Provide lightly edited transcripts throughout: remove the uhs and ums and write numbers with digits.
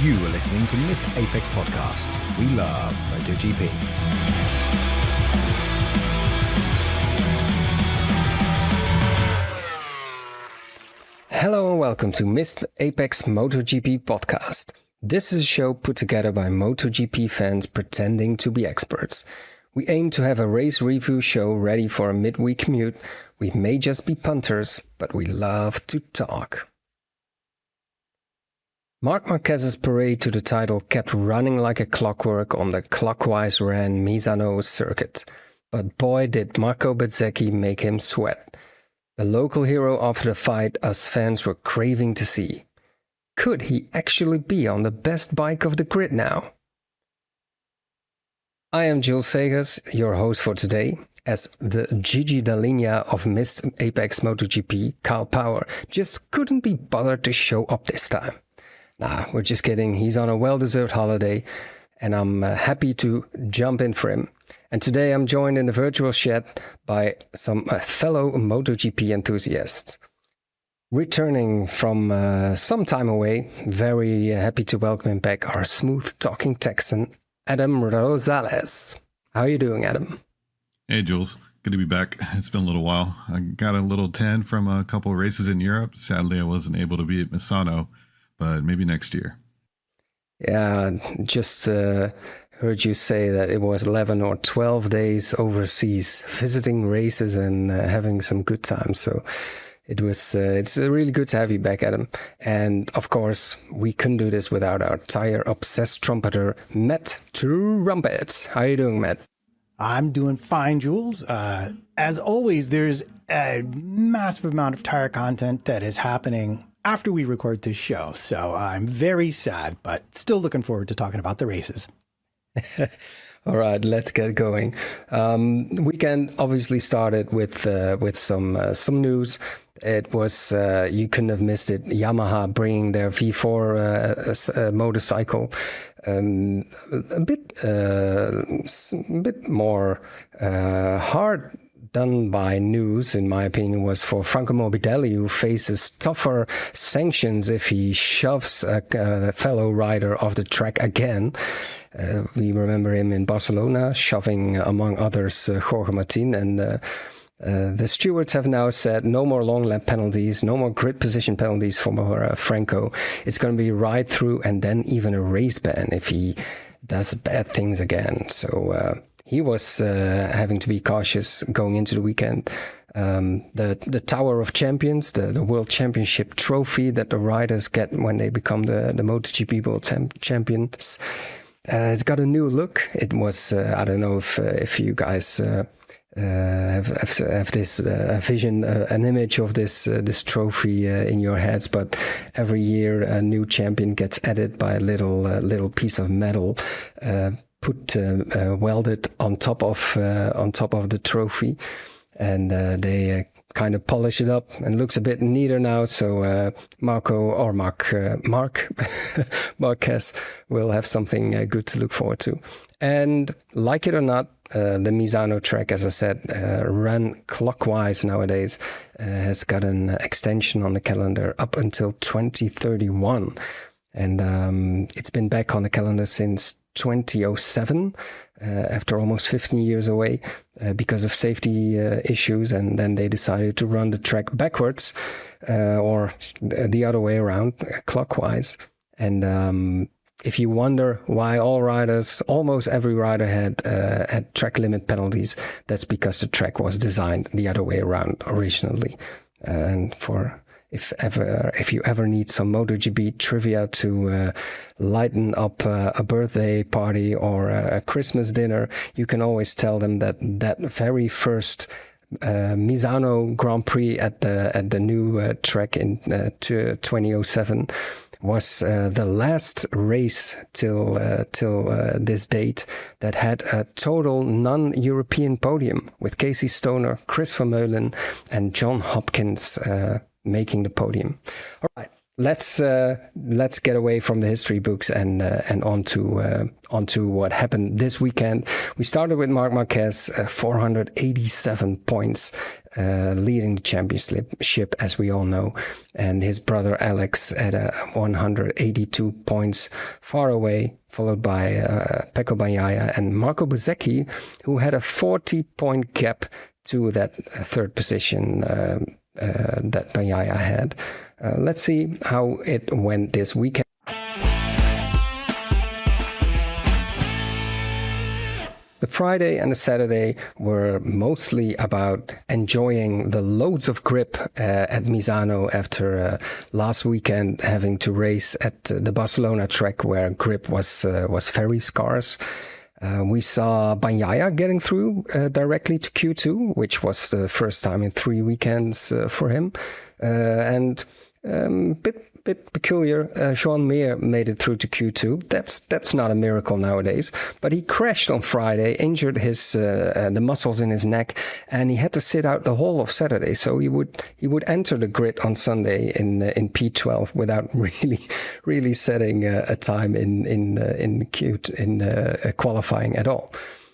You are listening to Missed Apex Podcast. We love MotoGP. Hello and welcome to Missed Apex MotoGP Podcast. This is a show put together by MotoGP fans pretending to be experts. We aim to have a race review show ready for a midweek commute. We may just be punters, but we love to talk. Marc Marquez's parade to the title kept running like a clockwork on the clockwise ran Misano circuit. But boy did Marco Bezzecchi make him sweat. The local hero after the fight us fans were craving to see. Could he actually be on the best bike of the grid now? I am Jules Segers, your host for today, as the Gigi Dall'Igna of Missed Apex MotoGP, Kyle Power, just couldn't be bothered to show up this time. Nah, we're just kidding. He's on a well-deserved holiday, and I'm happy to jump in for him. And today I'm joined in the virtual chat by some fellow MotoGP enthusiasts. Returning from some time away, very happy to welcome him back, our smooth-talking Texan, Adam Rosales. How are you doing, Adam? Hey, Jules. Good to be back. It's been a little while. I got a little tan from a couple of races in Europe. Sadly, I wasn't able to be at Misano, but maybe next year. Yeah, just heard you say that it was 11 or 12 days overseas visiting races and having some good time. So it's really good to have you back, Adam. And of course, we couldn't do this without our tire-obsessed trumpeter, Matt Trumpets. How are you doing, Matt? I'm doing fine, Jules. As always, there's a massive amount of tire content that is happening after we record this show. So I'm very sad, but still looking forward to talking about the races. All right, let's get going. Weekend obviously started with some news. It was you couldn't have missed it. Yamaha bringing their V4 motorcycle. A bit more hard done by news, in my opinion, was for Franco Morbidelli, who faces tougher sanctions if he shoves a fellow rider off the track again. We remember him in Barcelona, shoving, among others, Jorge Martin. And the stewards have now said no more long lap penalties, no more grid position penalties for Franco. It's going to be ride through and then even a race ban if he does bad things again. So he was having to be cautious going into the weekend. The Tower of Champions, the World Championship trophy that the riders get when they become the MotoGP World Champions, it's got a new look. It was, I don't know if you guys have this vision, an image of this trophy in your heads, but every year a new champion gets added by a little piece of metal welded on top of the trophy, and they kind of polish it up and looks a bit neater now. So Marc Marquez will have something good to look forward to. And like it or not, the Misano track, as I said, run clockwise nowadays, has got an extension on the calendar up until 2031. And it's been back on the calendar since 2007, after almost 15 years away because of safety issues. And then they decided to run the track backwards or the other way around, clockwise. And if you wonder why almost every rider had track limit penalties, that's because the track was designed the other way around originally. And if you ever need some MotoGP trivia to lighten up a birthday party or a Christmas dinner, you can always tell them that very first Misano Grand Prix at the new track in 2007 was the last race till this date that had a total non-European podium, with Casey Stoner, Chris Vermeulen, and John Hopkins making the podium. All right, let's get away from the history books and onto what happened this weekend. We started with Marc Marquez, 487 points, leading the championship, as we all know, and his brother Alex at 182 points, far away, followed by Pecco Bagnaia and Marco Bezzecchi, who had a 40-point gap to that third position that Bagnaia had. Let's see how it went this weekend. The Friday and the Saturday were mostly about enjoying the loads of grip at Misano after last weekend having to race at the Barcelona track where grip was very scarce. We saw Bagnaia getting through directly to Q2, which was the first time in 3 weekends for him. And bit peculiar, Joan Mir made it through to Q2. That's not a miracle nowadays. But he crashed on Friday, injured his the muscles in his neck, and he had to sit out the whole of Saturday. So he would enter the grid on Sunday in P12 without really setting a time in qualifying at all.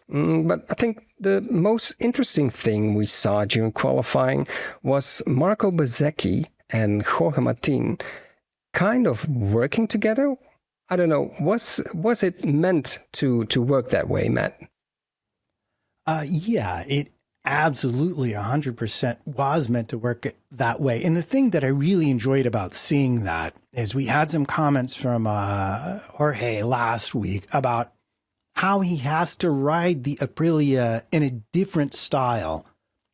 But I think the most interesting thing we saw during qualifying was Marco Bezzecchi and Jorge Martin kind of working together. I don't know. Was it meant to work that way, Matt? Yeah, it absolutely 100% was meant to work that way. And the thing that I really enjoyed about seeing that is we had some comments from Jorge last week about how he has to ride the Aprilia in a different style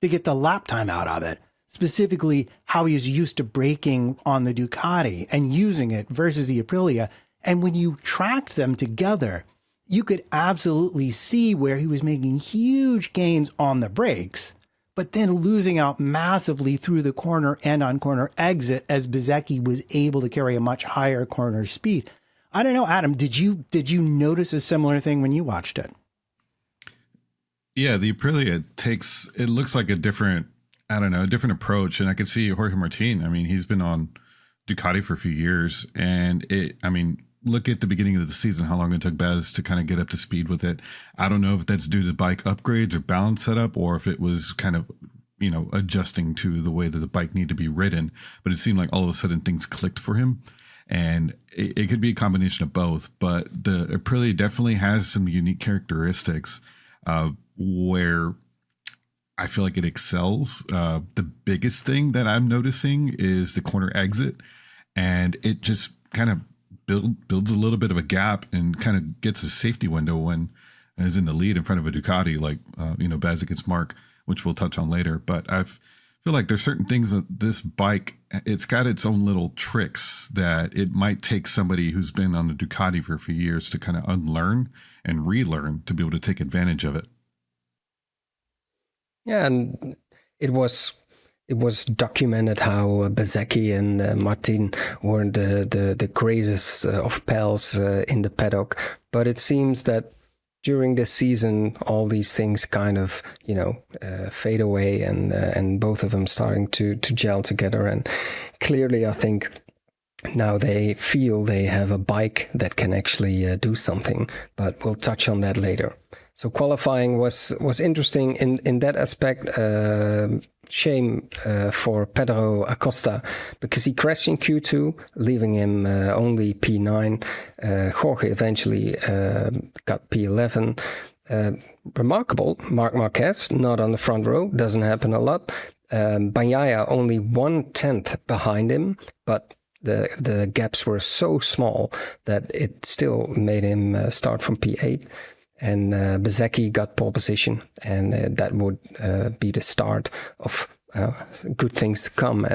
to get the lap time out of it. Specifically, how he is used to braking on the Ducati and using it versus the Aprilia. And when you tracked them together, you could absolutely see where he was making huge gains on the brakes, but then losing out massively through the corner and on corner exit as Bezzecchi was able to carry a much higher corner speed. I don't know, Adam, did you notice a similar thing when you watched it? Yeah, the Aprilia it looks like a different approach. And I could see Jorge Martin. I mean, he's been on Ducati for a few years, and look at the beginning of the season, how long it took Bez to kind of get up to speed with it. I don't know if that's due to bike upgrades or balance setup, or if it was kind of, adjusting to the way that the bike needed to be ridden. But it seemed like all of a sudden things clicked for him. And it could be a combination of both. But the Aprilia definitely has some unique characteristics where I feel like it excels. The biggest thing that I'm noticing is the corner exit, and it just kind of builds a little bit of a gap and kind of gets a safety window when is in the lead in front of a Ducati, like Baz against Mark, which we'll touch on later. But I feel like there's certain things that this bike, it's got its own little tricks that it might take somebody who's been on a Ducati for a few years to kind of unlearn and relearn to be able to take advantage of it. Yeah, and it was documented how Bezzecchi and Martin weren't the greatest of pals in the paddock, but it seems that during this season, all these things kind of fade away, and both of them starting to gel together. And clearly, I think now they feel they have a bike that can actually do something. But we'll touch on that later. So qualifying was interesting in that aspect. Shame for Pedro Acosta because he crashed in Q2, leaving him only P9. Jorge eventually got P11. Remarkable, Marc Marquez not on the front row, doesn't happen a lot. Bagnaia only 1/10 behind him, but the gaps were so small that it still made him start from P8. And Bezzecchi got pole position, and that would be the start of good things to come.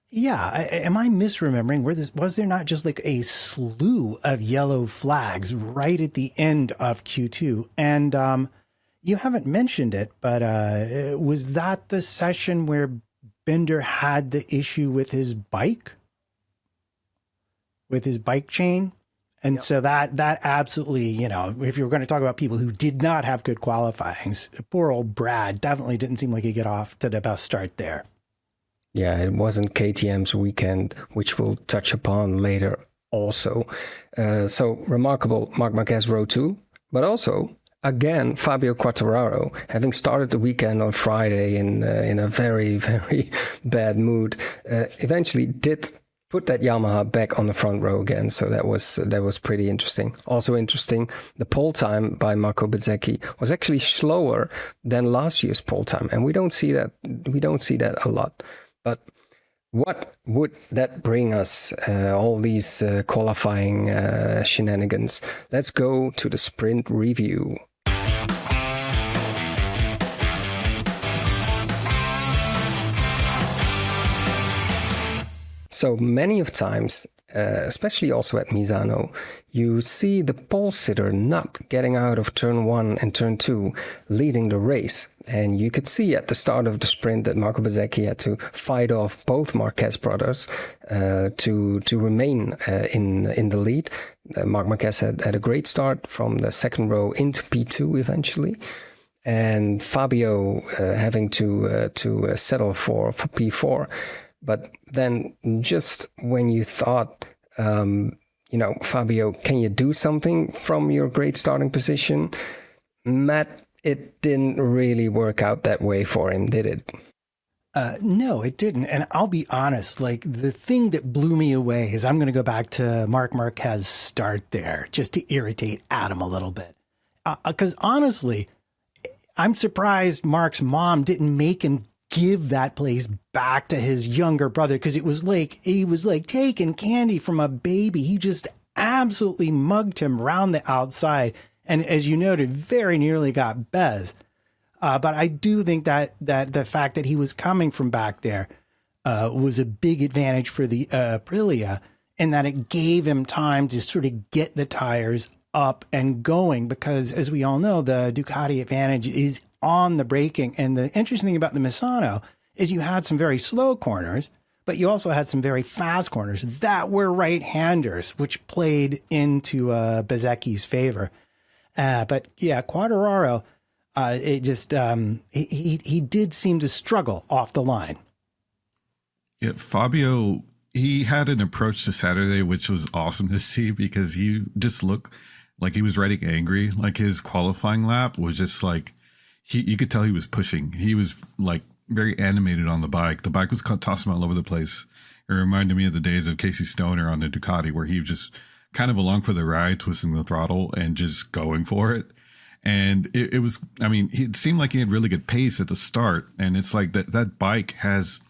Yeah, am I misremembering? Was there not just like a slew of yellow flags right at the end of Q2? And you haven't mentioned it, but was that the session where Binder had the issue with his bike chain? And so that absolutely, if you were going to talk about people who did not have good qualifyings, poor old Brad definitely didn't seem like he got off to the best start there. Yeah, it wasn't KTM's weekend, which we'll touch upon later also. So remarkable, Marc Marquez row 2, but also, again, Fabio Quartararo, having started the weekend on Friday in a very, very bad mood, eventually did put that Yamaha back on the front row again. So that was pretty interesting. Also interesting, the pole time by Marco Bezzecchi was actually slower than last year's pole time, and we don't see that a lot. But what would that bring us, all these qualifying shenanigans? Let's go to the sprint review. So many of times, especially also at Misano, you see the pole sitter not getting out of turn 1 and turn 2, leading the race. And you could see at the start of the sprint that Marco Bezzecchi had to fight off both Marquez brothers to remain in the lead. Marc Marquez had a great start from the second row into P2 eventually. And Fabio having to settle for P4. But then just when you thought, Fabio, can you do something from your great starting position? Matt, it didn't really work out that way for him, did it? No, it didn't. And I'll be honest, like the thing that blew me away is I'm going to go back to Marc Marquez's start there just to irritate Adam a little bit. Because honestly, I'm surprised Mark's mom didn't make him give that place back to his younger brother, because it was like he was like taking candy from a baby. He just absolutely mugged him around the outside, and as you noted, very nearly got Bez. But I do think that the fact that he was coming from back there was a big advantage for the Aprilia, and that it gave him time to sort of get the tires up and going, because as we all know, the Ducati advantage is on the braking. And the interesting thing about the Misano is you had some very slow corners, but you also had some very fast corners that were right-handers, which played into Bezzecchi's favor. But yeah, Quartararo, it just he did seem to struggle off the line. Yeah, Fabio, he had an approach to Saturday which was awesome to see, because he just looked like he was riding angry. Like his qualifying lap was just like, you could tell he was pushing. He was like very animated on the bike. The bike was tossing all over the place. It reminded me of the days of Casey Stoner on the Ducati, where he was just kind of along for the ride, twisting the throttle and just going for it. And it was, I mean, it seemed like he had really good pace at the start. And it's like that bike has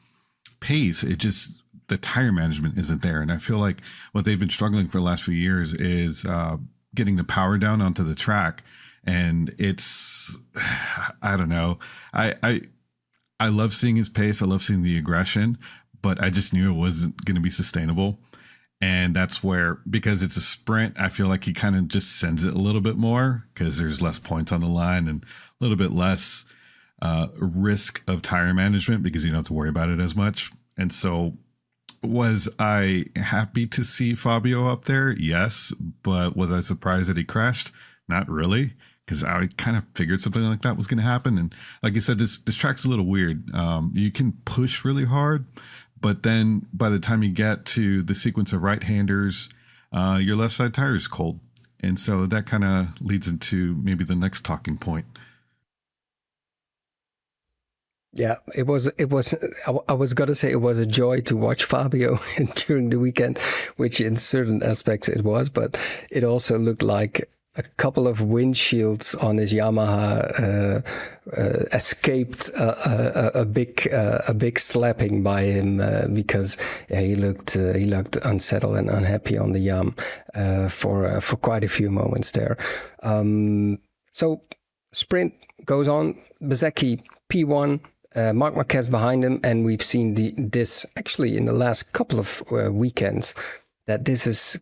pace. It just, the tire management isn't there. And I feel like what they've been struggling for the last few years is getting the power down onto the track. And it's, I don't know. I love seeing his pace. I love seeing the aggression, but I just knew it wasn't going to be sustainable. And that's where, because it's a sprint, I feel like he kind of just sends it a little bit more, because there's less points on the line and a little bit less risk of tire management, because you don't have to worry about it as much. And so, was I happy to see Fabio up there? Yes. But was I surprised that he crashed? Not really, because I kind of figured something like that was going to happen. And like you said, this track's a little weird. You can push really hard, but then by the time you get to the sequence of right-handers, your left side tire is cold. And so that kind of leads into maybe the next talking point. Yeah, it was. I was going to say it was a joy to watch Fabio during the weekend, which in certain aspects it was, but it also looked like a couple of windshields on his Yamaha escaped a big slapping by him, because he looked unsettled and unhappy on the Yam for quite a few moments there. So sprint goes on. Bezzecchi P1. Marc Marquez behind him, and we've seen this actually in the last couple of weekends, that this is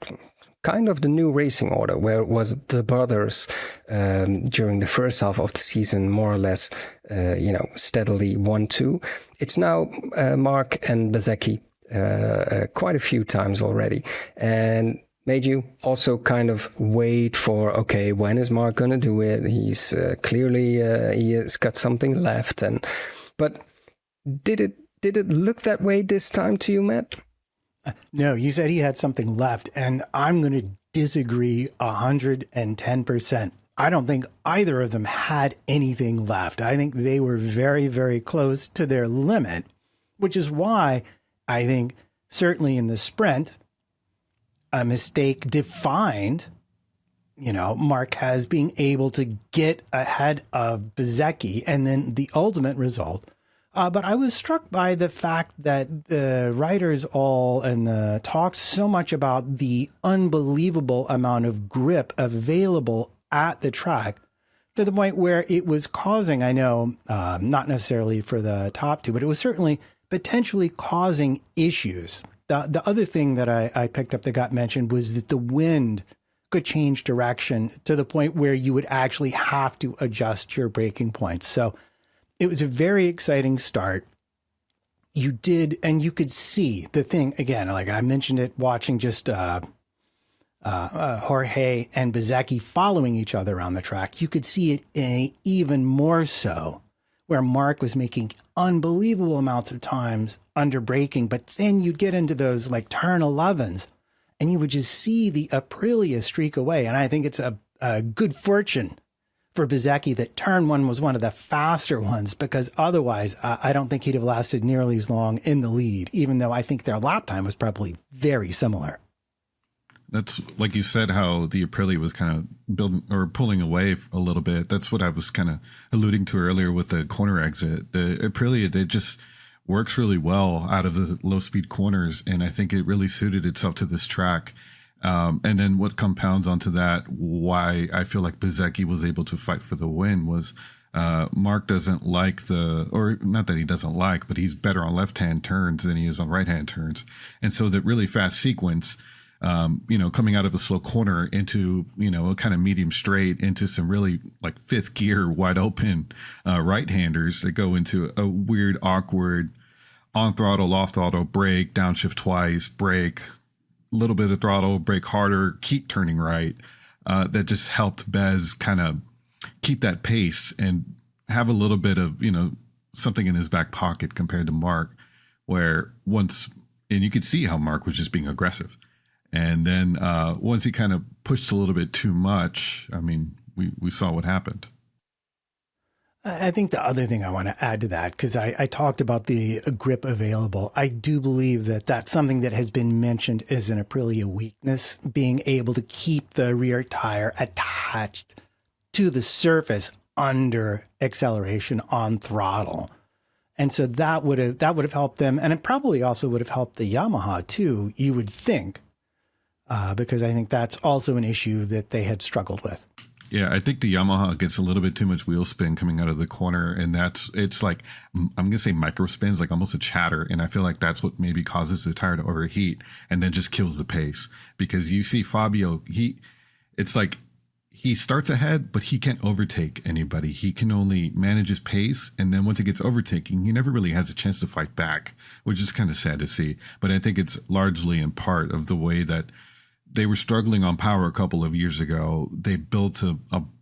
kind of the new racing order, where it was the brothers during the first half of the season, more or less, steadily 1-2. It's now Marc and Bezzecchi quite a few times already, and made you also kind of wait for, okay, when is Marc going to do it? He's clearly he has got something left, but did Did it look that way this time to you, Matt? No, you said he had something left, and I'm going to disagree 110%. I don't think either of them had anything left. I think they were very, very close to their limit, which is why I think certainly in the sprint, a mistake defined, Marquez being able to get ahead of Bezzecchi, and then the ultimate result. But I was struck by the fact that the writers all talked so much about the unbelievable amount of grip available at the track, to the point where it was causing, I know, not necessarily for the top two, but it was certainly potentially causing issues. The other thing that I picked up that got mentioned was that the wind could change direction to the point where you would actually have to adjust your braking points. So it was a very exciting start. You did, and you could see the thing again, like I mentioned it, watching just Jorge and Bezzecchi following each other around the track. You could see it even more so where Mark was making unbelievable amounts of times under braking, but then you'd get into those like turn 11s and you would just see the Aprilia streak away. And I think it's a good fortune for Bezzecchi that turn 1 was one of the faster ones, because otherwise I don't think he'd have lasted nearly as long in the lead, even though I think their lap time was probably very similar. That's like you said, how the Aprilia was kind of building or pulling away a little bit. That's what I was kind of alluding to earlier with the corner exit. The Aprilia, they just works really well out of the low speed corners. And I think it really suited itself to this track. And then what compounds onto that, why I feel like Bezzecchi was able to fight for the win, was Mark doesn't like or not that he doesn't like, but he's better on left-hand turns than he is on right-hand turns. And so that really fast sequence, coming out of a slow corner into, a kind of medium straight into some really like fifth gear wide open right-handers that go into a weird, awkward on throttle, off throttle, brake, downshift twice, brake, little bit of throttle, brake harder, keep turning right. That just helped Bez kind of keep that pace and have a little bit of, something in his back pocket compared to Mark, and you could see how Mark was just being aggressive. And then once he kind of pushed a little bit too much, I mean, we saw what happened. I think the other thing I want to add to that, because I talked about the grip available, I do believe that that's something that has been mentioned as an Aprilia weakness, being able to keep the rear tire attached to the surface under acceleration on throttle. And so that would have helped them. And it probably also would have helped the Yamaha too, you would think, because I think that's also an issue that they had struggled with. Yeah, I think the Yamaha gets a little bit too much wheel spin coming out of the corner, and it's like, I'm going to say micro spins, like almost a chatter, and I feel like that's what maybe causes the tire to overheat and then just kills the pace. Because you see Fabio, it's like he starts ahead, but he can't overtake anybody. He can only manage his pace, and then once he gets overtaking, he never really has a chance to fight back, which is kind of sad to see. But I think it's largely in part of the way that they were struggling on power a couple of years ago. They built a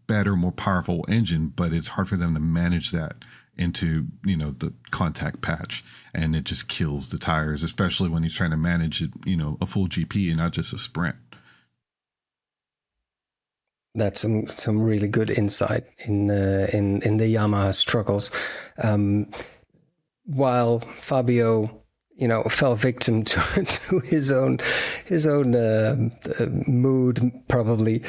better, more powerful engine, but it's hard for them to manage that into, the contact patch. And it just kills the tires, especially when he's trying to manage it, a full GP and not just a sprint. That's some really good insight in the Yamaha struggles. While Fabio, fell victim to his own mood, probably.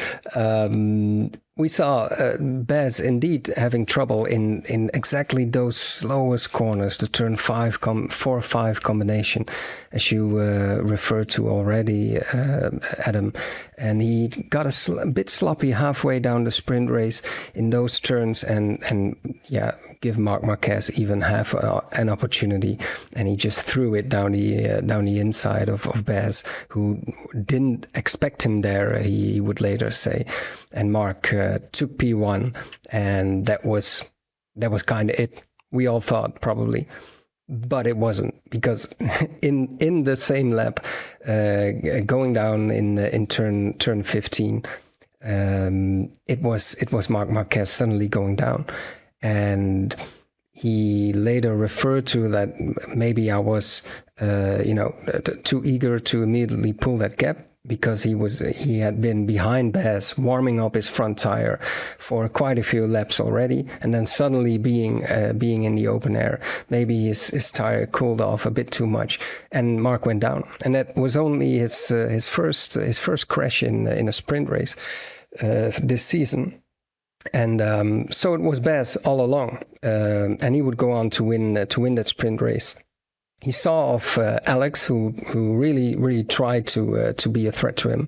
We saw Bez indeed having trouble in exactly those slowest corners, the turn 4-5 combination, as you referred to already, Adam. And he got a bit sloppy halfway down the sprint race in those turns, and give Marc Marquez even half an opportunity, and he just threw it down the inside of Bez, who didn't expect him there, he would later say. And Mark took P1, and that was kind of it. We all thought probably, but it wasn't, because in the same lap, going down in turn 15, it was Marc Marquez suddenly going down, and he later referred to that maybe I was, too eager to immediately pull that gap, because he had been behind Baz, warming up his front tire for quite a few laps already, and then suddenly being in the open air, maybe his tire cooled off a bit too much, and Mark went down. And that was only his first crash in a sprint race this season. And so it was Baz all along, and he would go on to win that sprint race. He saw off Alex, who really tried to be a threat to him,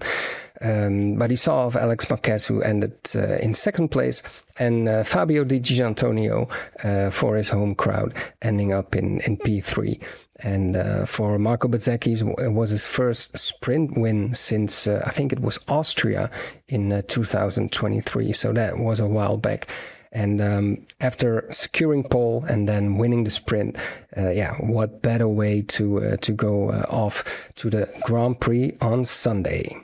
but he saw off Alex Marquez, who ended in second place, and Fabio Di Gianantonio for his home crowd, ending up in P3. And for Marco Bezzecchi, it was his first sprint win since I think it was Austria in 2023. So that was a while back. And after securing pole and then winning the sprint, what better way to go off to the Grand Prix on Sunday.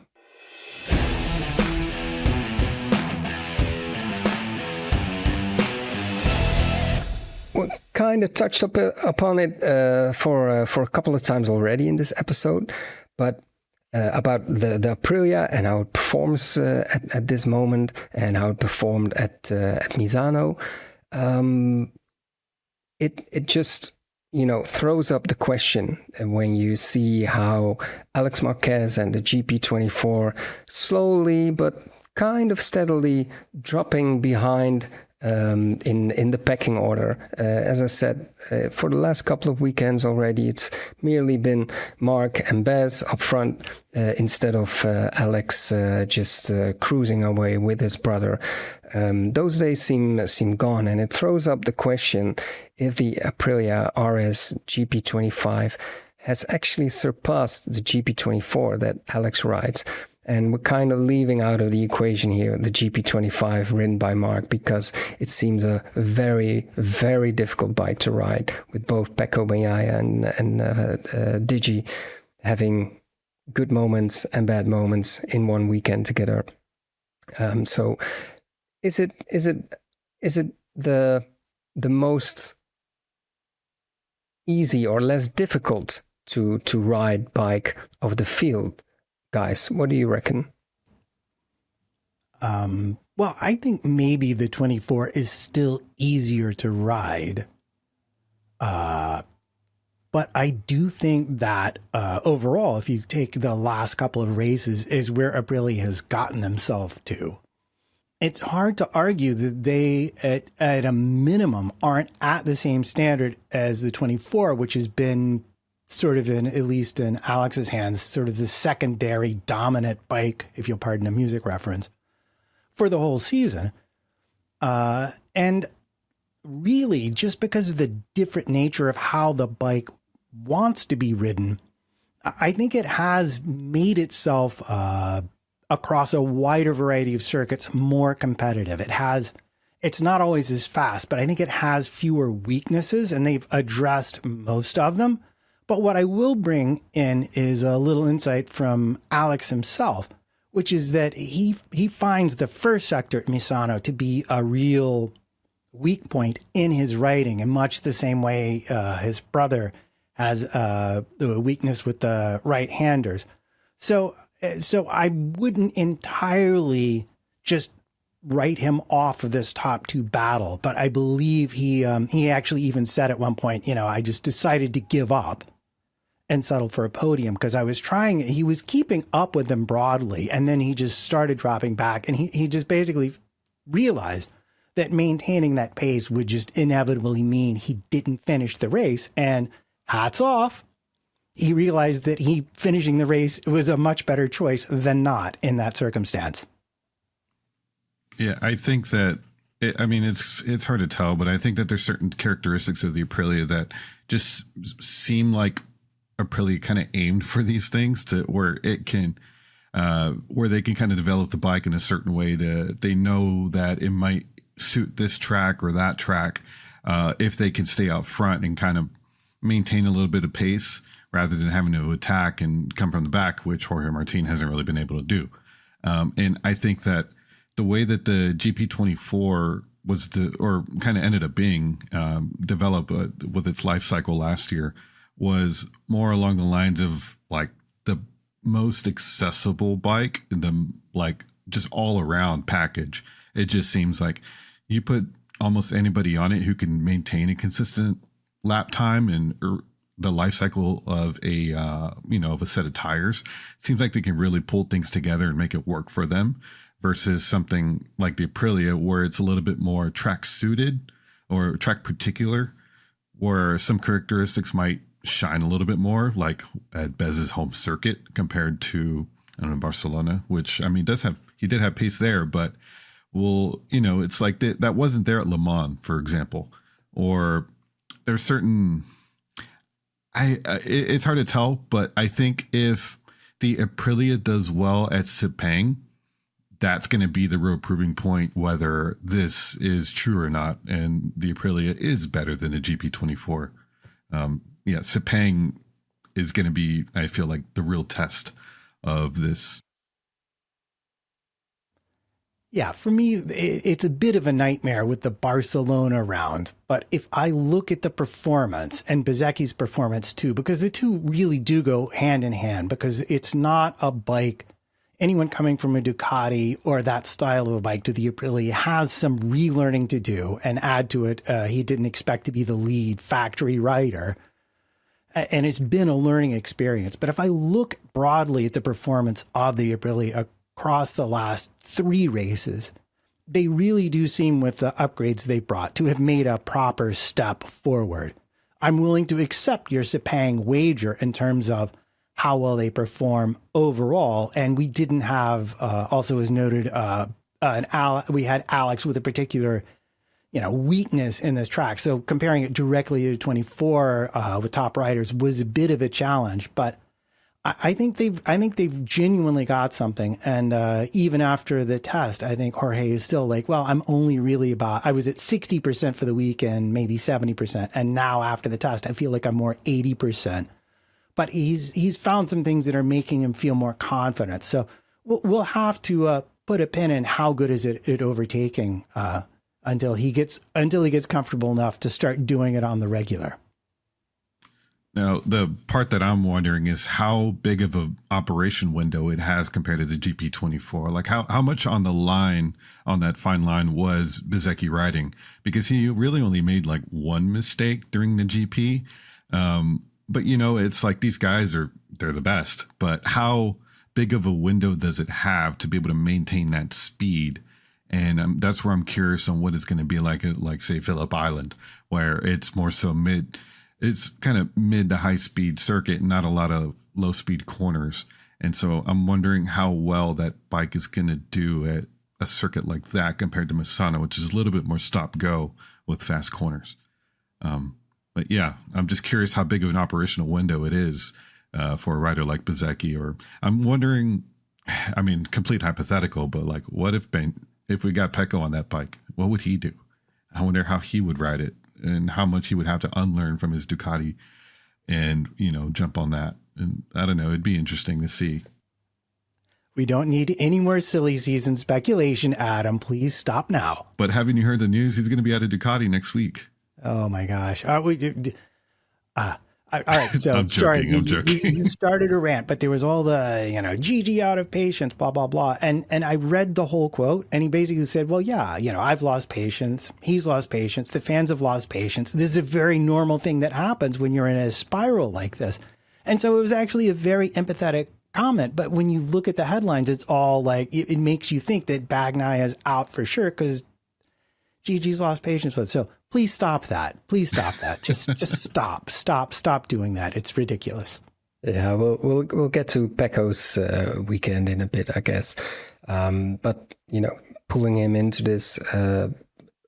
We kind of touched upon it for a couple of times already in this episode, but about the Aprilia and how it performs at this moment, and how it performed at Misano. It just throws up the question when you see how Alex Marquez and the GP24 slowly but kind of steadily dropping behind in the pecking order. As I said, for the last couple of weekends already, it's merely been Mark and Baz up front instead of Alex just cruising away with his brother. Those days seem gone, and it throws up the question if the Aprilia RS GP25 has actually surpassed the GP24 that Alex rides. And we're kind of leaving out of the equation here the GP25 ridden by Mark, because it seems a very, very difficult bike to ride, with both Pecco Bagnaia and Digi having good moments and bad moments in one weekend together. So is it the most easy or less difficult to ride bike of the field? Guys, what do you reckon? Well, I think maybe the 24 is still easier to ride. But I do think that overall, if you take the last couple of races, is where Aprilia has gotten themselves to. It's hard to argue that they, at a minimum, aren't at the same standard as the 24, which has been sort of at least in Alex's hands, sort of the secondary dominant bike, if you'll pardon a music reference, for the whole season. And really, just because of the different nature of how the bike wants to be ridden, I think it has made itself across a wider variety of circuits more competitive. It's not always as fast, but I think it has fewer weaknesses, and they've addressed most of them. But what I will bring in is a little insight from Alex himself, which is that he finds the first sector at Misano to be a real weak point in his riding, in much the same way his brother has a weakness with the right-handers. So I wouldn't entirely just write him off of this top two battle, but I believe he actually even said at one point, I just decided to give up and settled for a podium, because he was keeping up with them broadly, and then he just started dropping back, and he just basically realized that maintaining that pace would just inevitably mean he didn't finish the race. And hats off, he realized that finishing the race was a much better choice than not in that circumstance. Yeah, I think that it's hard to tell, but I think that there's certain characteristics of the Aprilia that just seem like Aprilia kind of aimed for these things, to where it can, where they can kind of develop the bike in a certain way they know that it might suit this track or that track, if they can stay out front and kind of maintain a little bit of pace rather than having to attack and come from the back, which Jorge Martin hasn't really been able to do. And I think that the way that the GP24 or kind of ended up being developed with its life cycle last year was more along the lines of like the most accessible bike, the like just all around package. It just seems like you put almost anybody on it who can maintain a consistent lap time and the life cycle of a of a set of tires. It seems like they can really pull things together and make it work for them, versus something like the Aprilia where it's a little bit more track suited or track particular, where some characteristics might shine a little bit more, like at Bez's home circuit compared to, I don't know, Barcelona, which I mean he did have pace there, but it's like that wasn't there at Le Mans, for example. Or there's certain, it's hard to tell, but I think if the Aprilia does well at Sepang, that's going to be the real proving point whether this is true or not, and the Aprilia is better than a GP24. Sepang is going to be, I feel like, the real test of this. Yeah, for me, it's a bit of a nightmare with the Barcelona round. But if I look at the performance and Bezecchi's performance too, because the two really do go hand in hand, because it's not a bike. Anyone coming from a Ducati or that style of a bike to the Aprilia has some relearning to do, and add to it, he didn't expect to be the lead factory rider. And it's been a learning experience. But if I look broadly at the performance of the Aprilia across the last 3 races, they really do seem, with the upgrades they brought, to have made a proper step forward. I'm willing to accept your Sepang wager in terms of how well they perform overall. And we didn't have, also as noted, we had Alex with a particular, weakness in this track. So comparing it directly to 24 with top riders was a bit of a challenge. But I think they've genuinely got something. And even after the test, I think Jorge is still like, well, I'm only really I was at 60% for the weekend, maybe 70%. And now after the test, I feel like I'm more 80%. But he's found some things that are making him feel more confident. So we'll have to put a pin in how good is it at overtaking until he gets comfortable enough to start doing it on the regular. Now, the part that I'm wondering is how big of an operation window it has compared to the GP24. Like how much on the line, on that fine line, was Bezecchi riding? Because he really only made like one mistake during the GP. But, it's like these guys they're the best. But how big of a window does it have to be able to maintain that speed? And that's where I'm curious on what it's going to be like at, like, say, Phillip Island, where it's more so it's kind of mid to high speed circuit, not a lot of low speed corners. And so I'm wondering how well that bike is going to do at a circuit like that compared to Misano, which is a little bit more stop go with fast corners. But yeah, I'm just curious how big of an operational window it is for a rider like Bezecchi. Or I'm wondering, I mean, complete hypothetical, but like, what if we got Pecco on that bike? What would he do? I wonder how he would ride it and how much he would have to unlearn from his Ducati and, jump on that. And I don't know, it'd be interesting to see. We don't need any more silly season speculation, Adam. Please stop now. But haven't you heard the news? He's going to be at a Ducati next week. Oh my gosh. All right. So I'm joking, I'm joking. You started a rant, but there was all the, Gigi out of patience, blah, blah, blah. And I read the whole quote, and he basically said, well, yeah, I've lost patience. He's lost patience. The fans have lost patience. This is a very normal thing that happens when you're in a spiral like this. And so it was actually a very empathetic comment. But when you look at the headlines, it's all like, it makes you think that Bagnaia is out for sure because Gigi's lost patience with it. So please stop that. Please stop that. Just stop doing that. It's ridiculous. Yeah, we'll get to Pecco's weekend in a bit, I guess. But pulling him into this,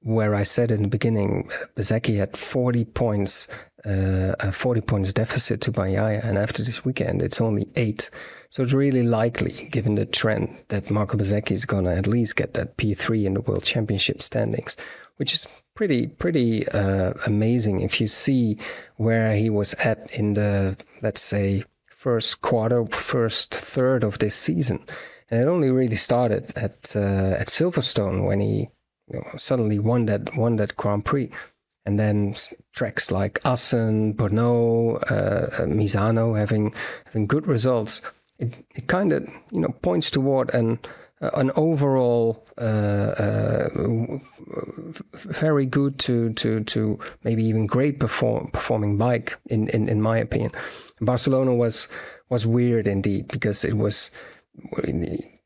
where I said in the beginning, Bezecchi had 40 points deficit to Bagnaia, and after this weekend, it's only 8. So it's really likely, given the trend, that Marco Bezecchi is going to at least get that P3 in the World Championship standings, which is pretty amazing if you see where he was at in the, let's say, first third of this season. And it only really started at Silverstone when he suddenly won that Grand Prix. And then tracks like Assen, Brno, Misano having good results. It kind of points toward an overall very good to maybe even great performing bike in my opinion. Barcelona was weird indeed, because it was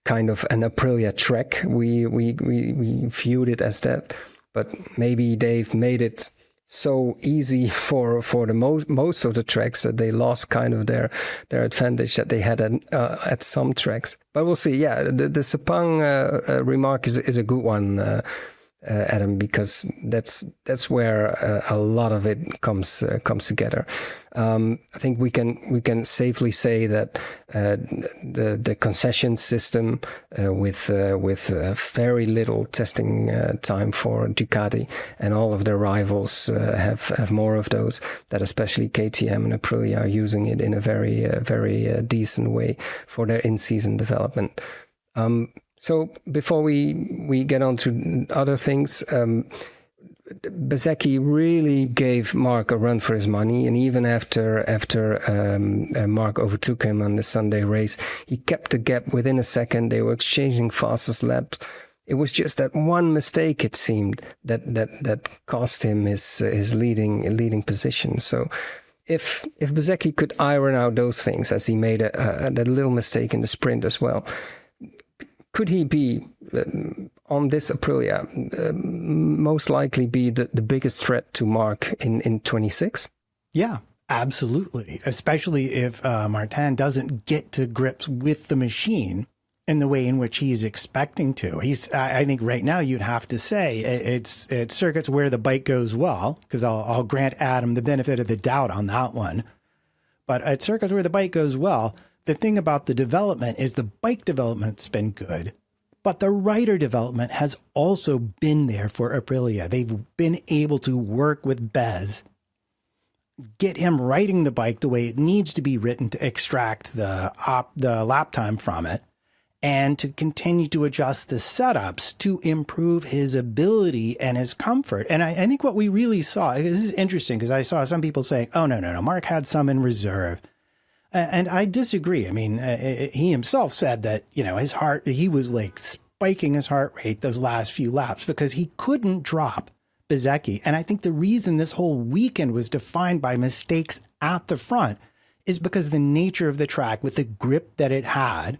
kind of an Aprilia track. We viewed it as that, but maybe they've made it so easy for the most of the tracks that they lost kind of their advantage that they had at some tracks. But we'll see. Yeah, the Sepang remark is a good one, Adam, because that's where a lot of it comes together. I think we can safely say that the concession system with very little testing time for Ducati, and all of their rivals have more of those, that especially KTM and Aprilia are using it in a very decent way for their in-season development. So before we get on to other things, Bezzecchi really gave Mark a run for his money, and even after Mark overtook him on the Sunday race, he kept the gap within a second. They were exchanging fastest laps. It was just that one mistake, it seemed, that cost him his leading position. So if Bezzecchi could iron out those things, as he made that little mistake in the sprint as well, could he be, on this Aprilia, most likely be the biggest threat to Mark in 26? Yeah, absolutely. Especially if Martin doesn't get to grips with the machine in the way in which he's expecting to. I think right now you'd have to say it's circuits where the bike goes well, because I'll grant Adam the benefit of the doubt on that one. But at circuits where the bike goes well, the thing about the development is the bike development's been good, but the rider development has also been there for Aprilia. They've been able to work with Bez, get him riding the bike the way it needs to be written to extract the lap time from it, and to continue to adjust the setups to improve his ability and his comfort. And I think what we really saw, this is interesting, because I saw some people saying, oh, no, Mark had some in reserve. And I disagree. I mean, he himself said that, he was like spiking his heart rate those last few laps because he couldn't drop Bezzecchi. And I think the reason this whole weekend was defined by mistakes at the front is because the nature of the track, with the grip that it had,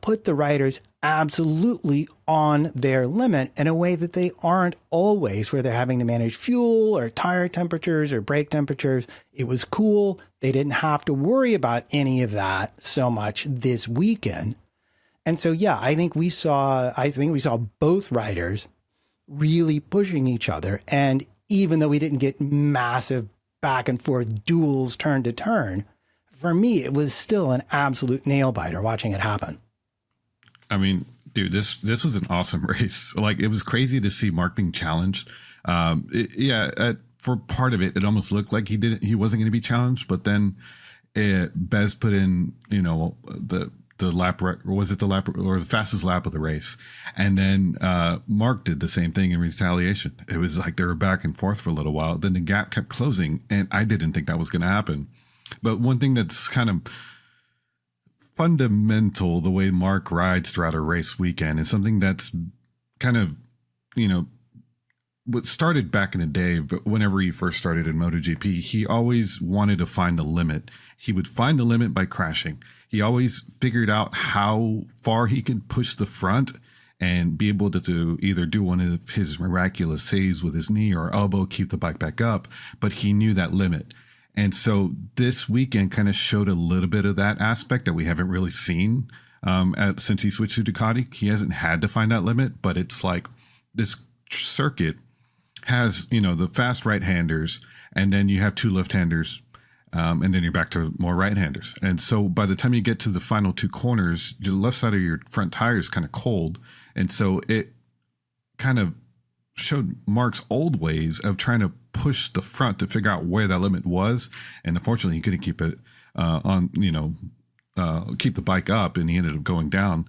put the riders absolutely on their limit in a way that they aren't always, where they're having to manage fuel or tire temperatures or brake temperatures. It was cool. They didn't have to worry about any of that so much this weekend. And so, yeah, I think we saw both riders really pushing each other. And even though we didn't get massive back and forth duels turn to turn, for me, it was still an absolute nail biter watching it happen. I mean, dude, this was an awesome race. Like, it was crazy to see Mark being challenged. For part of it, it almost looked like he wasn't going to be challenged, but then Bez put in, the lap, was it the lap or the fastest lap of the race? And then Mark did the same thing in retaliation. It was like they were back and forth for a little while. Then the gap kept closing, and I didn't think that was going to happen. But one thing that's kind of fundamental, the way Mark rides throughout a race weekend, is something that's kind of, what started back in the day, but whenever he first started in MotoGP, he always wanted to find the limit. He would find the limit by crashing. He always figured out how far he could push the front and be able to either do one of his miraculous saves with his knee or elbow, keep the bike back up, but he knew that limit. And so this weekend kind of showed a little bit of that aspect that we haven't really seen since he switched to Ducati. He hasn't had to find that limit, but it's like this circuit has, the fast right-handers, and then you have two left-handers, and then you're back to more right-handers. And so by the time you get to the final two corners, the left side of your front tire is kind of cold. And so it kind of showed Mark's old ways of trying to push the front to figure out where that limit was. And unfortunately, he couldn't keep it keep the bike up, and he ended up going down.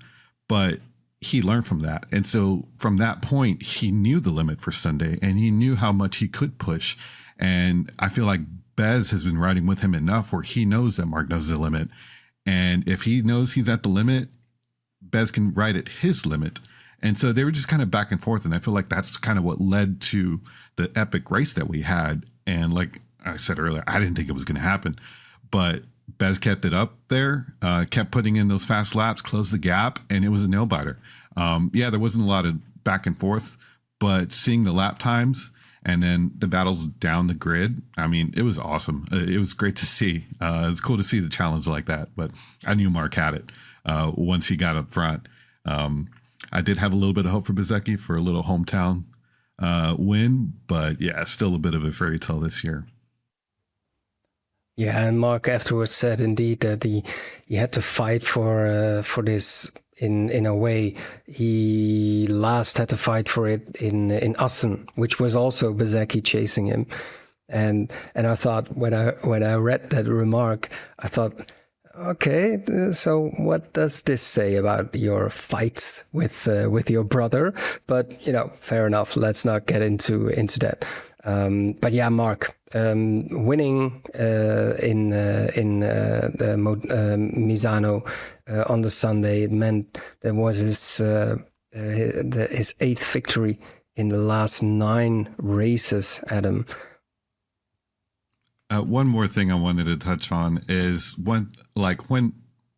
But he learned from that. And so from that point, he knew the limit for Sunday and he knew how much he could push. And I feel like Bez has been riding with him enough where he knows that Mark knows the limit. And if he knows he's at the limit, Bez can ride at his limit. And so they were just kind of back and forth. And I feel like that's kind of what led to the epic race that we had. And like I said earlier, I didn't think it was going to happen, but Bez kept it up there, kept putting in those fast laps, closed the gap, and it was a nail biter. Yeah, there wasn't a lot of back and forth, but seeing the lap times and then the battles down the grid, I mean, it was awesome. It was great to see. It was cool to see the challenge like that, but I knew Mark had it once he got up front. I did have a little bit of hope for Bezzecchi for a little hometown win, but yeah, still a bit of a fairy tale this year. Yeah, and Mark afterwards said indeed that he had to fight for this in a way. He last had to fight for it in Assen, which was also Bezzecchi chasing him. And I thought when I read that remark, I thought, okay, so what does this say about your fights with your brother? But fair enough. Let's not get into that. But yeah, Mark winning in the Misano on the Sunday, it meant that was his 8th victory in the last 9 races. Adam. One more thing I wanted to touch on is when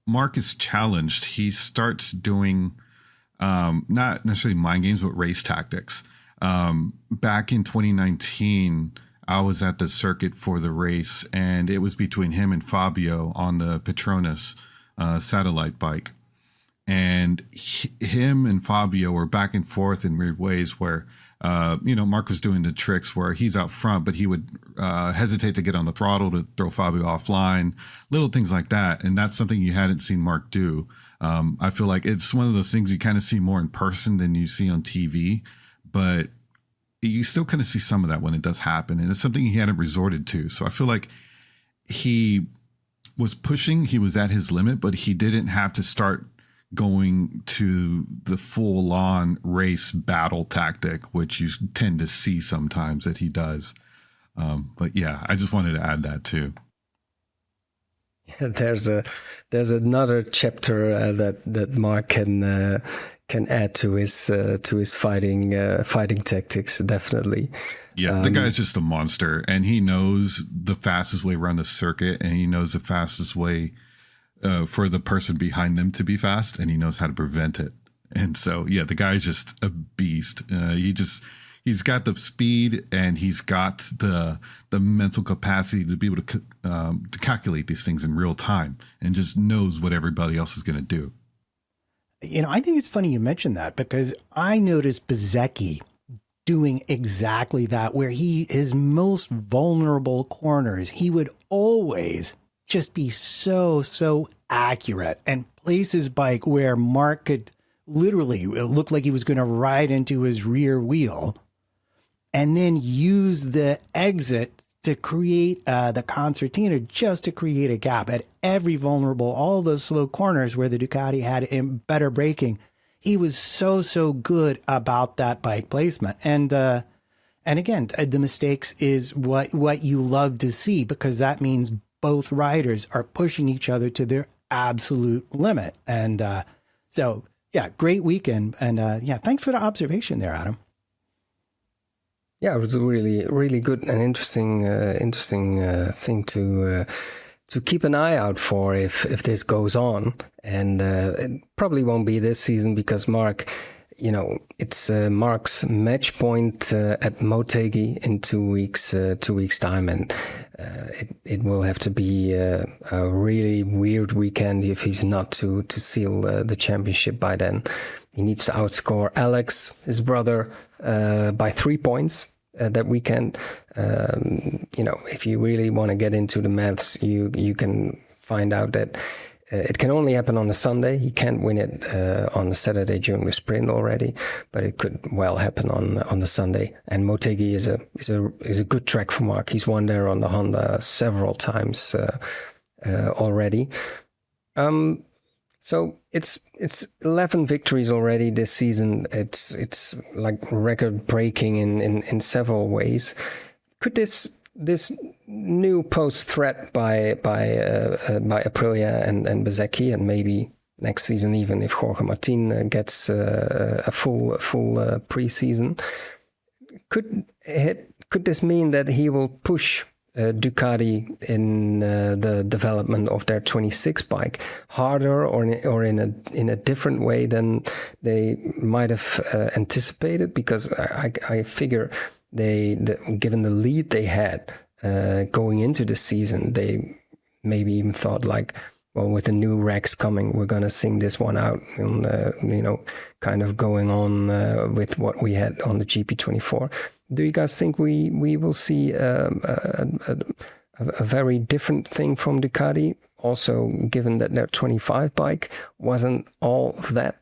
Mark is challenged, he starts doing not necessarily mind games, but race tactics. Back in 2019, I was at the circuit for the race, and it was between him and Fabio on the Petronas satellite bike. And him and Fabio were back and forth in weird ways where, Mark was doing the tricks where he's out front, but he would hesitate to get on the throttle to throw Fabio offline, little things like that. And that's something you hadn't seen Mark do. I feel like it's one of those things you kind of see more in person than you see on TV, but you still kind of see some of that when it does happen. And it's something he hadn't resorted to. So I feel like he was pushing, he was at his limit, but he didn't have to start going to the full-on race battle tactic, which you tend to see sometimes that he does. But yeah, I just wanted to add that too. There's another chapter that Mark can add to his fighting tactics, definitely. Yeah, the guy's just a monster, and he knows the fastest way around the circuit, and he knows the fastest way for the person behind them to be fast, and he knows how to prevent it. And so, yeah, the guy's just a beast. He's got the speed, and he's got the mental capacity to be able to calculate these things in real time, and just knows what everybody else is going to do. I think it's funny you mentioned that, because I noticed Bezzecchi doing exactly that, where his most vulnerable corners, he would always just be so accurate and place his bike where Mark could literally, it looked like he was going to ride into his rear wheel, and then use the exit to create the concertina, just to create a gap at every vulnerable, all those slow corners where the Ducati had better braking. He was so good about that bike placement. And again, the mistakes is what you love to see, because that means both riders are pushing each other to their absolute limit. And so, yeah, great weekend. And yeah, thanks for the observation there, Adam. Yeah, it was a really, really good and interesting thing to keep an eye out for if this goes on. And it probably won't be this season, because Mark, it's Mark's match point at Motegi in 2 weeks time, and it will have to be a really weird weekend if he's not to seal the championship by then. He needs to outscore Alex, his brother, by 3 points that weekend. If you really want to get into the maths, you can find out that it can only happen on the Sunday. He can't win it on the Saturday during the sprint already, but it could well happen on the Sunday. And Motegi is a good track for Mark. He's won there on the Honda several times already. So it's 11 victories already this season. It's like record breaking in several ways. Could this new post threat by Aprilia and Bezzecchi, and maybe next season even if Jorge Martin gets a full preseason, could this mean that he will push Ducati in the development of their 26 bike harder or in a different way than they might have anticipated? Because I figure given the lead they had going into the season, they maybe even thought like, well, with the new racks coming, we're going to sing this one out, and kind of going on with what we had on the GP24. Do you guys think we will see a very different thing from Ducati? Also, given that their 25 bike wasn't all that?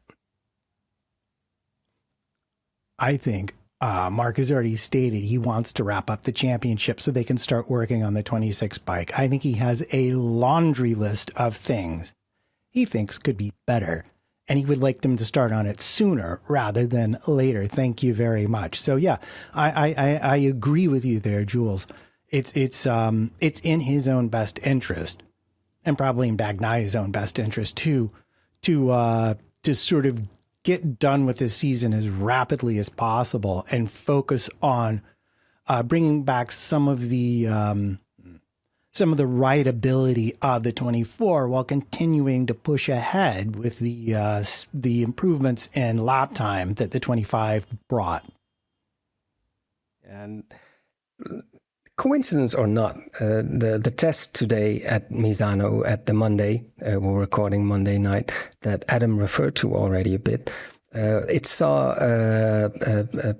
I think Mark has already stated he wants to wrap up the championship so they can start working on the 26 bike. I think he has a laundry list of things he thinks could be better, and he would like them to start on it sooner rather than later. Thank you very much. So yeah, I agree with you there, Jules. It's in his own best interest, and probably in Bagnaya's own best interest too, to sort of get done with this season as rapidly as possible and focus on bringing back some of the rideability of the 24 while continuing to push ahead with the improvements in lap time that the 25 brought. And coincidence or not, the test today at Misano at the Monday, we're recording Monday night, that Adam referred to already a bit. It saw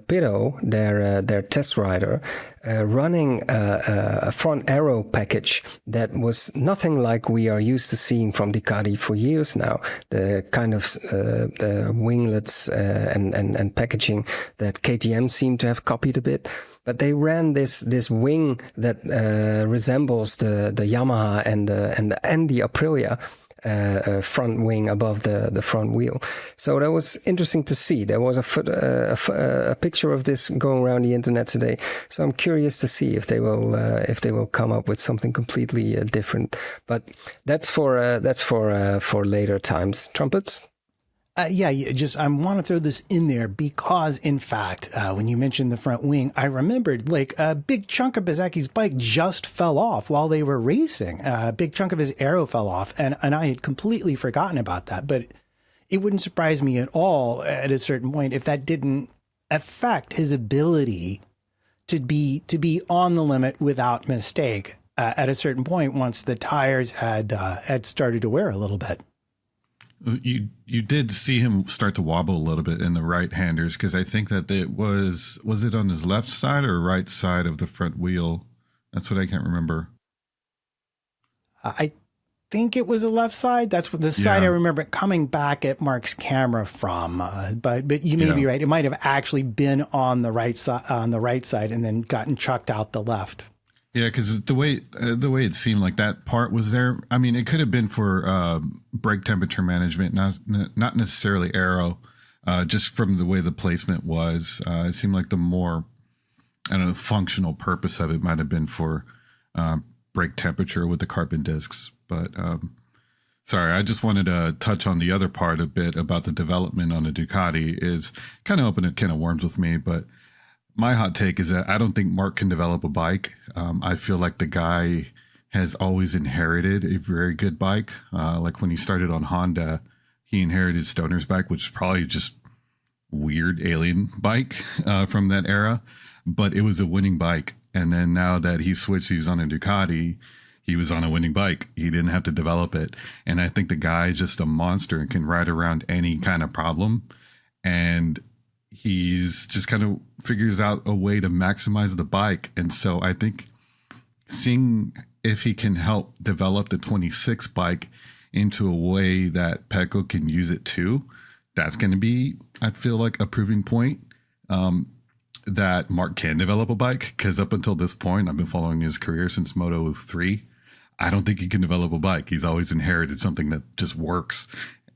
Pirro, their test rider, running a front aero package that was nothing like we are used to seeing from Ducati for years now. The kind of the winglets and packaging that KTM seemed to have copied a bit. But they ran this wing that resembles the Yamaha and the Aprilia front wing above the front wheel. So that was interesting to see. There was a picture of this going around the internet today. So I'm curious to see if they will come up with something completely different. But that's for later times. Trumpets. I want to throw this in there because, in fact, when you mentioned the front wing, I remembered like a big chunk of Bezzecchi's bike just fell off while they were racing. A big chunk of his aero fell off, and I had completely forgotten about that. But it wouldn't surprise me at all at a certain point if that didn't affect his ability to be on the limit without mistake at a certain point once the tires had started to wear a little bit. You did see him start to wobble a little bit in the right-handers, because I think that it was it on his left side or right side of the front wheel? That's what I can't remember. I think it was the left side. That's what the side I remember coming back at Mark's camera from. But you may be right. It might have actually been on the right side and then gotten chucked out the left. Yeah, because the way it seemed like that part was there. I mean, it could have been for brake temperature management, not necessarily aero. Just from the way the placement was, it seemed like the more, I don't know, functional purpose of it might have been for brake temperature with the carbon discs. But sorry, I just wanted to touch on the other part a bit about the development on the Ducati. Is kind of open a can of worms with me, but my hot take is that I don't think Mark can develop a bike. I feel like the guy has always inherited a very good bike. Like when he started on Honda, he inherited Stoner's bike, which is probably just weird alien bike from that era, but it was a winning bike. And then now that he switched, he was on a Ducati, he was on a winning bike. He didn't have to develop it. And I think the guy is just a monster and can ride around any kind of problem. And he's just kind of figures out a way to maximize the bike. And so I think seeing if he can help develop the 26 bike into a way that Pecco can use it too, that's going to be, I feel like, a proving point that Mark can develop a bike. Because up until this point, I've been following his career since Moto 3. I don't think he can develop a bike. He's always inherited something that just works.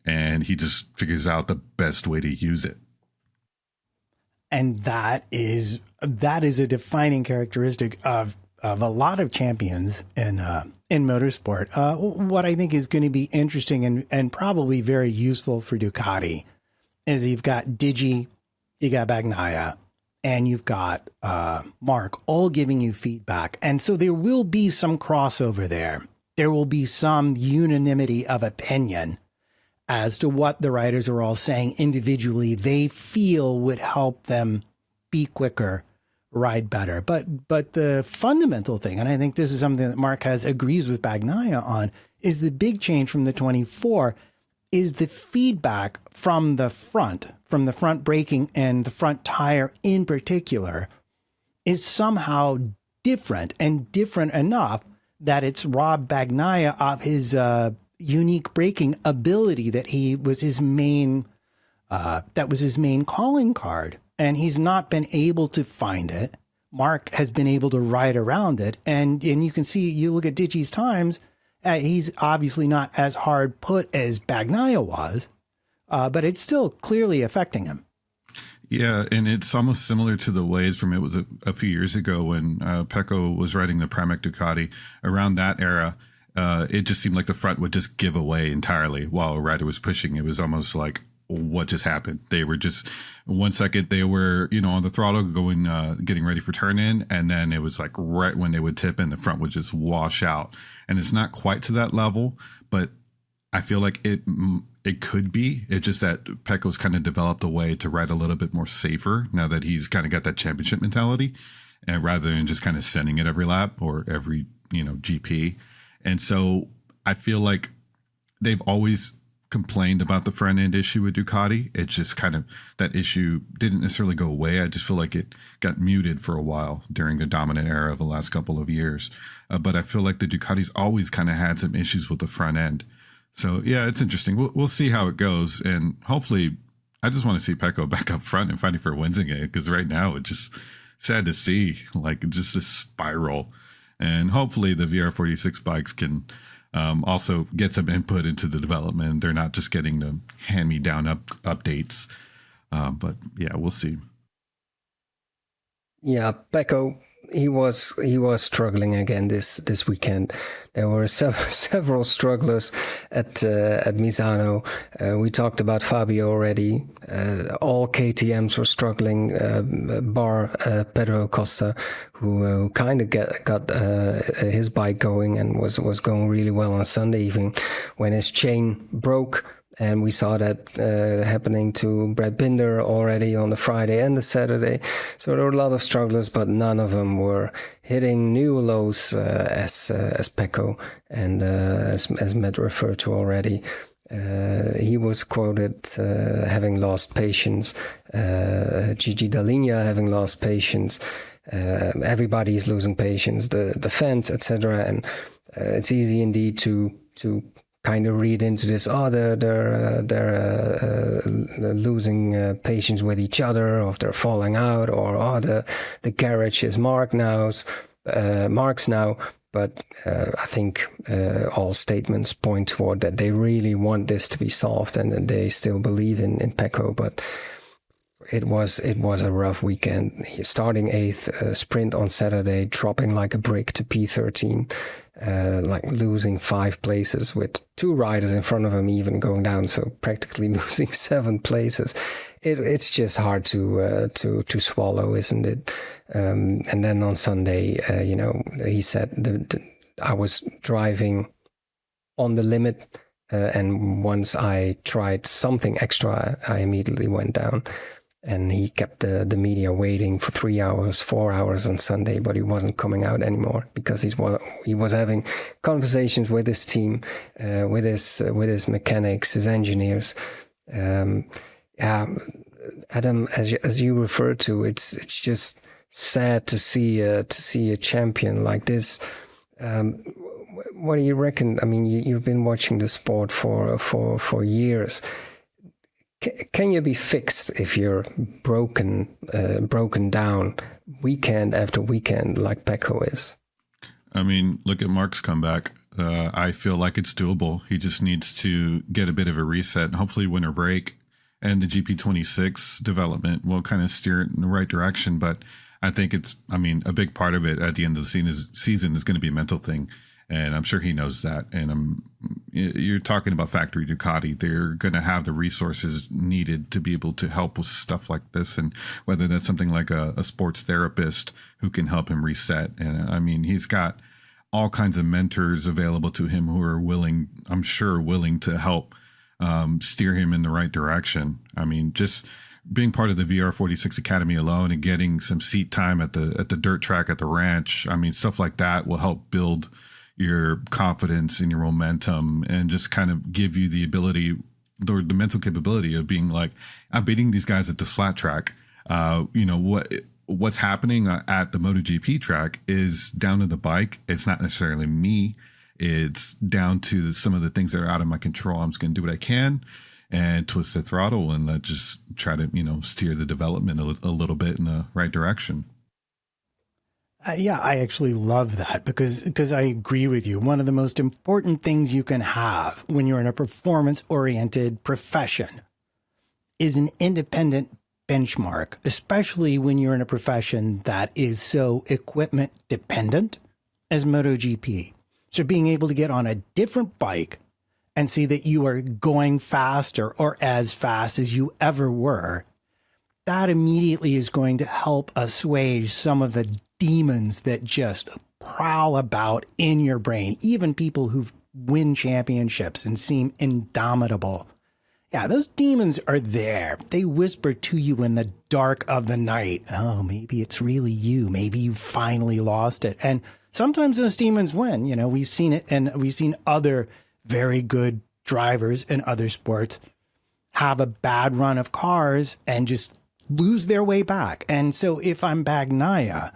and he just figures out the best way to use it. And that is a defining characteristic of a lot of champions in motorsport. What I think is going to be interesting and probably very useful for Ducati is you've got Digi, you got Bagnaia, and you've got Mark all giving you feedback. And so there will be some crossover there. There will be some unanimity of opinion as to what the riders are all saying individually they feel would help them be quicker, ride better. But the fundamental thing, and I think this is something that Mark agrees with Bagnaia on, is the big change from the 24 is the feedback from the front braking and the front tire in particular is somehow different enough that it's robbed Bagnaia of his unique braking ability that was his main calling card, and he's not been able to find it. Mark has been able to ride around it, and you can see, you look at Digi's times, he's obviously not as hard put as Bagnaia was, but it's still clearly affecting him. Yeah, and it's almost similar to the ways from it was a few years ago when Pecco was riding the Pramac Ducati. Around that era, it just seemed like the front would just give away entirely while a rider was pushing. It was almost like, what just happened? They were just, 1 second they were, on the throttle going, getting ready for turn in. And then it was like right when they would tip in, the front would just wash out. And it's not quite to that level, but I feel like it could be. It's just that Pecco's kind of developed a way to ride a little bit more safer now that he's kind of got that championship mentality, and rather than just kind of sending it every lap or every, GP. And so I feel like they've always complained about the front end issue with Ducati. It's just kind of, that issue didn't necessarily go away. I just feel like it got muted for a while during the dominant era of the last couple of years. But I feel like the Ducati's always kind of had some issues with the front end. So yeah, it's interesting. We'll see how it goes. And hopefully, I just want to see Pecco back up front and fighting for wins again, because right now it's just sad to see, like, just this spiral. And hopefully the VR46 bikes can also get some input into the development. They're not just getting the hand-me-down updates. But yeah, we'll see. Yeah, Pecco, he was struggling again this weekend. There were several strugglers at Misano. We talked about Fabio already. All KTMs were struggling, bar Pedro Costa, who kind of got his bike going and was going really well on Sunday evening when his chain broke. And we saw that happening to Brad Binder already on the Friday and the Saturday. So there were a lot of strugglers, but none of them were hitting new lows as Pecco. And as Matt referred to already, he was quoted having lost patience, Gigi Dall'Igna having lost patience. Everybody's losing patience, the fans, etc. And it's easy indeed to kind of read into this. Oh, they're losing patience with each other, or they're falling out, or the garage is Mark's now. But I think all statements point toward that they really want this to be solved, and that they still believe in Pecco. But it was a rough weekend. Starting 8th, sprint on Saturday, dropping like a brick to P13. Like losing 5 places with 2 riders in front of him even going down, so practically losing 7 places. It's just hard to swallow, isn't it? And then on Sunday, he said I was driving on the limit, and once I tried something extra, I immediately went down. And he kept the media waiting for 3 hours, 4 hours on Sunday, but he wasn't coming out anymore because he was having conversations with his team, with his mechanics, his engineers. Adam, as you referred to, it's just sad to see a champion like this. What do you reckon? I mean, you've been watching the sport for years. Can you be fixed if you're broken down weekend after weekend like Pecco is? I mean, look at Mark's comeback. I feel like it's doable. He just needs to get a bit of a reset, and hopefully winter break and the GP26 development will kind of steer it in the right direction. But I think a big part of it at the end of the season is going to be a mental thing. And I'm sure he knows that. And you're talking about factory Ducati. They're going to have the resources needed to be able to help with stuff like this. And whether that's something like a sports therapist who can help him reset. And I mean, he's got all kinds of mentors available to him who are willing to help steer him in the right direction. I mean, just being part of the VR46 Academy alone and getting some seat time at the dirt track at the ranch. I mean, stuff like that will help build your confidence and your momentum and just kind of give you the ability, the mental capability of being like, I'm beating these guys at the flat track. What's happening at the MotoGP track is down to the bike. It's not necessarily me. It's down to some of the things that are out of my control. I'm just going to do what I can and twist the throttle and just try to, steer the development a little bit in the right direction. Yeah, I actually love that because I agree with you. One of the most important things you can have when you're in a performance-oriented profession is an independent benchmark, especially when you're in a profession that is so equipment dependent as MotoGP. So being able to get on a different bike and see that you are going faster or as fast as you ever were, that immediately is going to help assuage some of the demons that just prowl about in your brain. Even people who win championships and seem indomitable. Yeah, those demons are there. They whisper to you in the dark of the night. Oh, maybe it's really you. Maybe you finally lost it. And sometimes those demons win. We've seen it, and we've seen other very good drivers in other sports have a bad run of cars and just lose their way back. And so if I'm Bagnaia,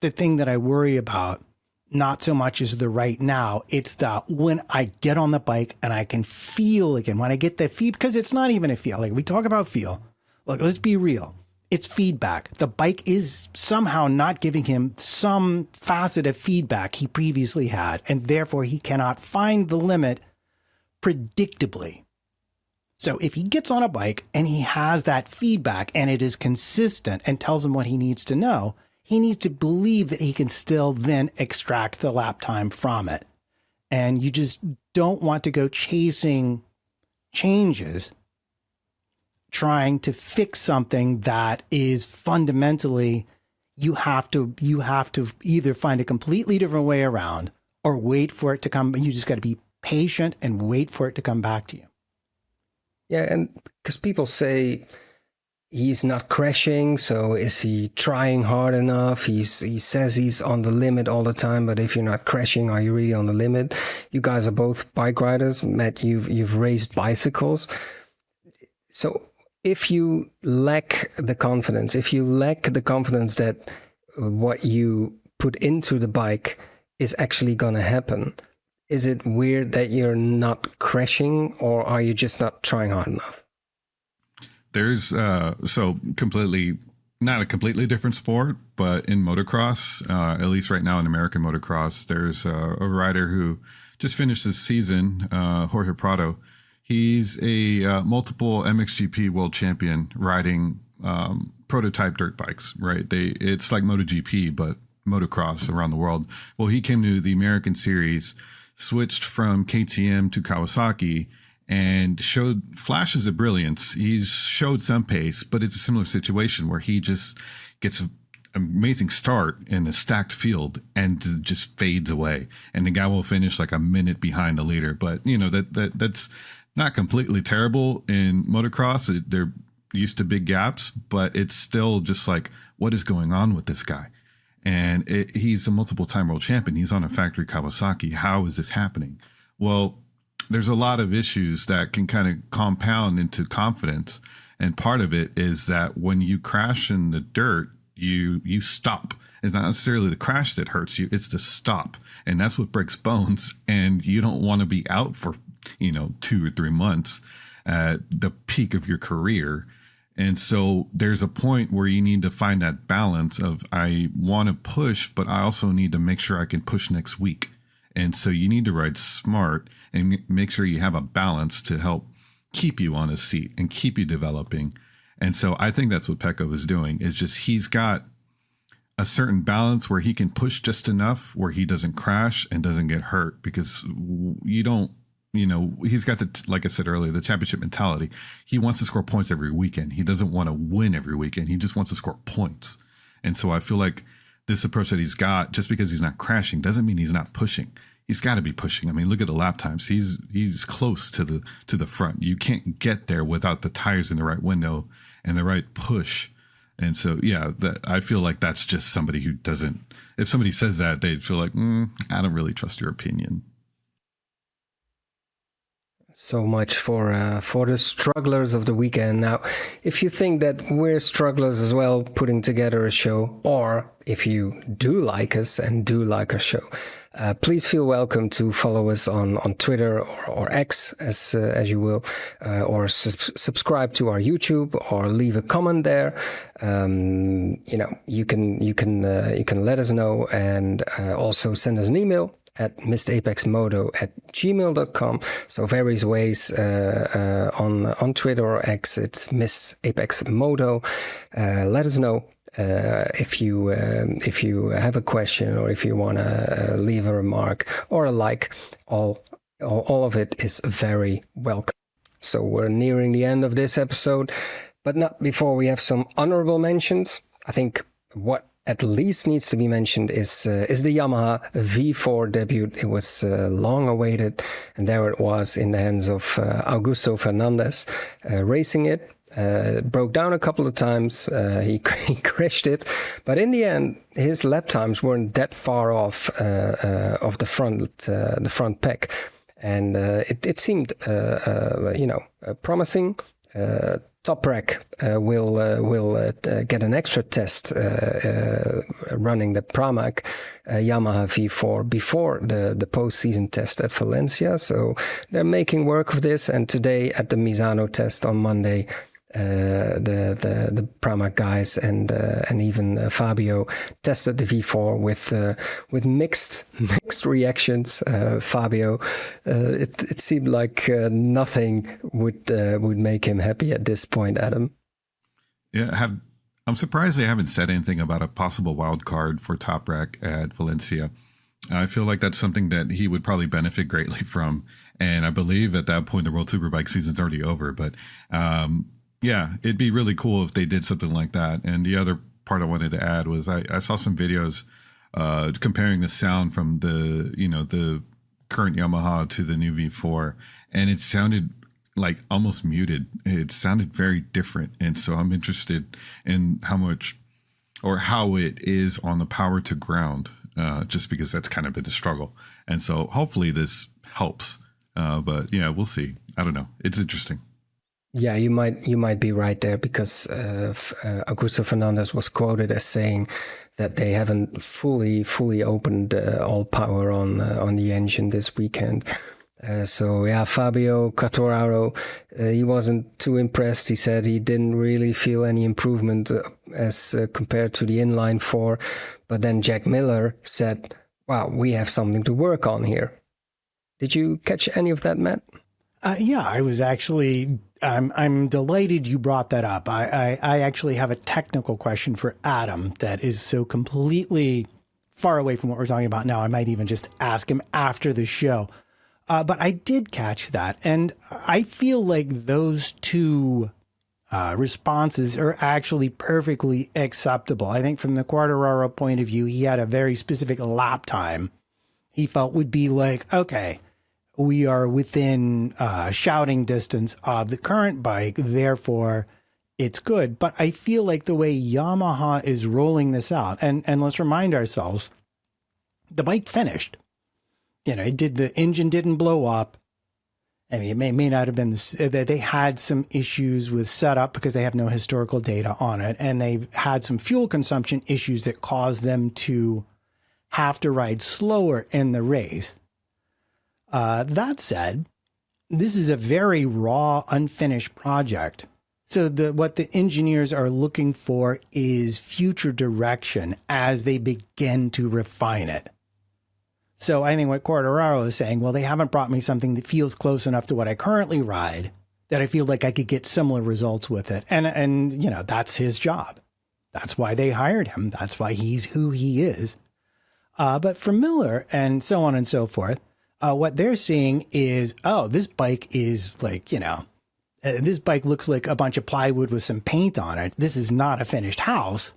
the thing that I worry about not so much is the right now, it's the when I get on the bike and I can feel again, when I get the feed, because it's not even a feel. Like we talk about feel. Look, let's be real. It's feedback. The bike is somehow not giving him some facet of feedback he previously had, and therefore he cannot find the limit predictably. So if he gets on a bike and he has that feedback and it is consistent and tells him what he needs to know, he needs to believe that he can still then extract the lap time from it. And you just don't want to go chasing changes, trying to fix something that is fundamentally, you have to either find a completely different way around or wait for it to come. You just got to be patient and wait for it to come back to you. Yeah, and because people say he's not crashing, so is he trying hard enough? He says he's on the limit all the time, but if you're not crashing, are you really on the limit? You guys are both bike riders. Matt, you've raced bicycles. So if you lack the confidence that what you put into the bike is actually going to happen, is it weird that you're not crashing, or are you just not trying hard enough? There's completely not a completely different sport, but in motocross, at least right now in American motocross, there's a rider who just finished this season, Jorge Prado. He's a multiple MXGP world champion riding prototype dirt bikes, right? It's like MotoGP, but motocross around the world. Well, he came to the American series, switched from KTM to Kawasaki, and showed flashes of brilliance. He's showed some pace, but it's a similar situation where he just gets an amazing start in a stacked field and just fades away. And the guy will finish like a minute behind the leader. But, that's not completely terrible in motocross. They're used to big gaps, but it's still just like, what is going on with this guy? And he's a multiple-time world champion. He's on a factory Kawasaki. How is this happening? Well, there's a lot of issues that can kind of compound into confidence. And part of it is that when you crash in the dirt, you stop. It's not necessarily the crash that hurts you, it's the stop. And that's what breaks bones. And you don't want to be out for, 2 or 3 months at the peak of your career. And so there's a point where you need to find that balance of, I want to push, but I also need to make sure I can push next week. And so you need to ride smart and make sure you have a balance to help keep you on a seat and keep you developing. And so I think that's what Pecco is doing, is just he's got a certain balance where he can push just enough where he doesn't crash and doesn't get hurt, because you don't, he's got like I said earlier, the championship mentality. He wants to score points every weekend. He doesn't want to win every weekend. He just wants to score points. And so I feel like this approach that he's got, just because he's not crashing doesn't mean he's not pushing. He's got to be pushing. I mean, look at the lap times. He's close to the front. You can't get there without the tires in the right window and the right push. And so, yeah, I feel like that's just somebody who doesn't, if somebody says that, they'd feel like, I don't really trust your opinion. So much for the strugglers of the weekend. Now, if you think that we're strugglers as well, putting together a show, or if you do like us and do like our show, please feel welcome to follow us on Twitter or X, as you will, or subscribe to our YouTube, or leave a comment there. You can let us know, and also send us an email at missedapexmoto@gmail.com. So various ways on Twitter or X, it's missedapexmoto. Let us know if you have a question, or if you want to leave a remark or a like. All of it is very welcome. So we're nearing the end of this episode, but not before we have some honorable mentions. I think what at least needs to be mentioned is the Yamaha V4 debut. It was long awaited, and there it was in the hands of Augusto Fernandez, racing it. Broke down a couple of times. He crashed it, but in the end, his lap times weren't that far off of the front pack, and it seemed promising. Toprak will get an extra test running the Pramac Yamaha V4 before the post-season test at Valencia. So they're making work of this. And today at the Misano test on Monday, the Pramac guys and even Fabio tested the V4 with mixed reactions. Fabio, it seemed like nothing would make him happy at this point. Adam, yeah, I'm surprised they haven't said anything about a possible wild card for Toprak at Valencia. I feel like that's something that he would probably benefit greatly from, and I believe at that point the World Superbike season's already over. But yeah, it'd be really cool if they did something like that. And the other part I wanted to add was I saw some videos comparing the sound from the current Yamaha to the new V4, and it sounded like almost muted. It sounded very different. And so I'm interested in how it is on the power to ground, just because that's kind of been a struggle. And so hopefully this helps. But yeah, we'll see. I don't know. It's interesting. Yeah, you might be right there, because Augusto Fernandez was quoted as saying that they haven't fully opened all power on the engine this weekend. So yeah, Fabio Quartararo, he wasn't too impressed. He said he didn't really feel any improvement as compared to the inline 4. But then Jack Miller said, "Wow, we have something to work on here." Did you catch any of that, Matt? Yeah, I was actually. I'm delighted you brought that up. I actually have a technical question for Adam that is so completely far away from what we're talking about now. I might even just ask him after the show. But I did catch that. And I feel like those two responses are actually perfectly acceptable. I think from the Quartararo point of view, he had a very specific lap time he felt would be like, okay, we are within shouting distance of the current bike, therefore it's good. But I feel like the way Yamaha is rolling this out, and let's remind ourselves, the bike finished. The engine didn't blow up. I mean, it may not have been that they had some issues with setup because they have no historical data on it, and they've had some fuel consumption issues that caused them to have to ride slower in the race. That said, this is a very raw, unfinished project. So what the engineers are looking for is future direction as they begin to refine it. So I think what Quartararo is saying, well, they haven't brought me something that feels close enough to what I currently ride that I feel like I could get similar results with it. And you know, that's his job. That's why they hired him. That's why he's who he is. But for Miller and so on and so forth, what they're seeing is, oh, this bike is like, you know, this bike looks like a bunch of plywood with some paint on it. This is not a finished house.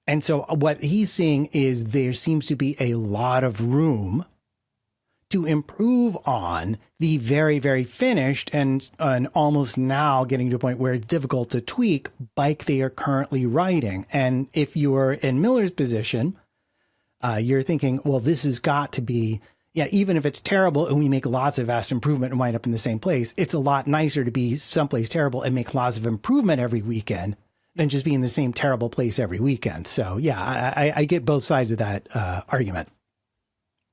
And so what he's seeing is there seems to be a lot of room to improve on the very, very finished and almost now getting to a point where it's difficult to tweak bike they are currently riding. And if you're in Miller's position, you're thinking, well, this has got to be, yeah, even if it's terrible and we make lots of vast improvement and wind up in the same place, it's a lot nicer to be someplace terrible and make lots of improvement every weekend than just be in the same terrible place every weekend. So yeah, I get both sides of that argument.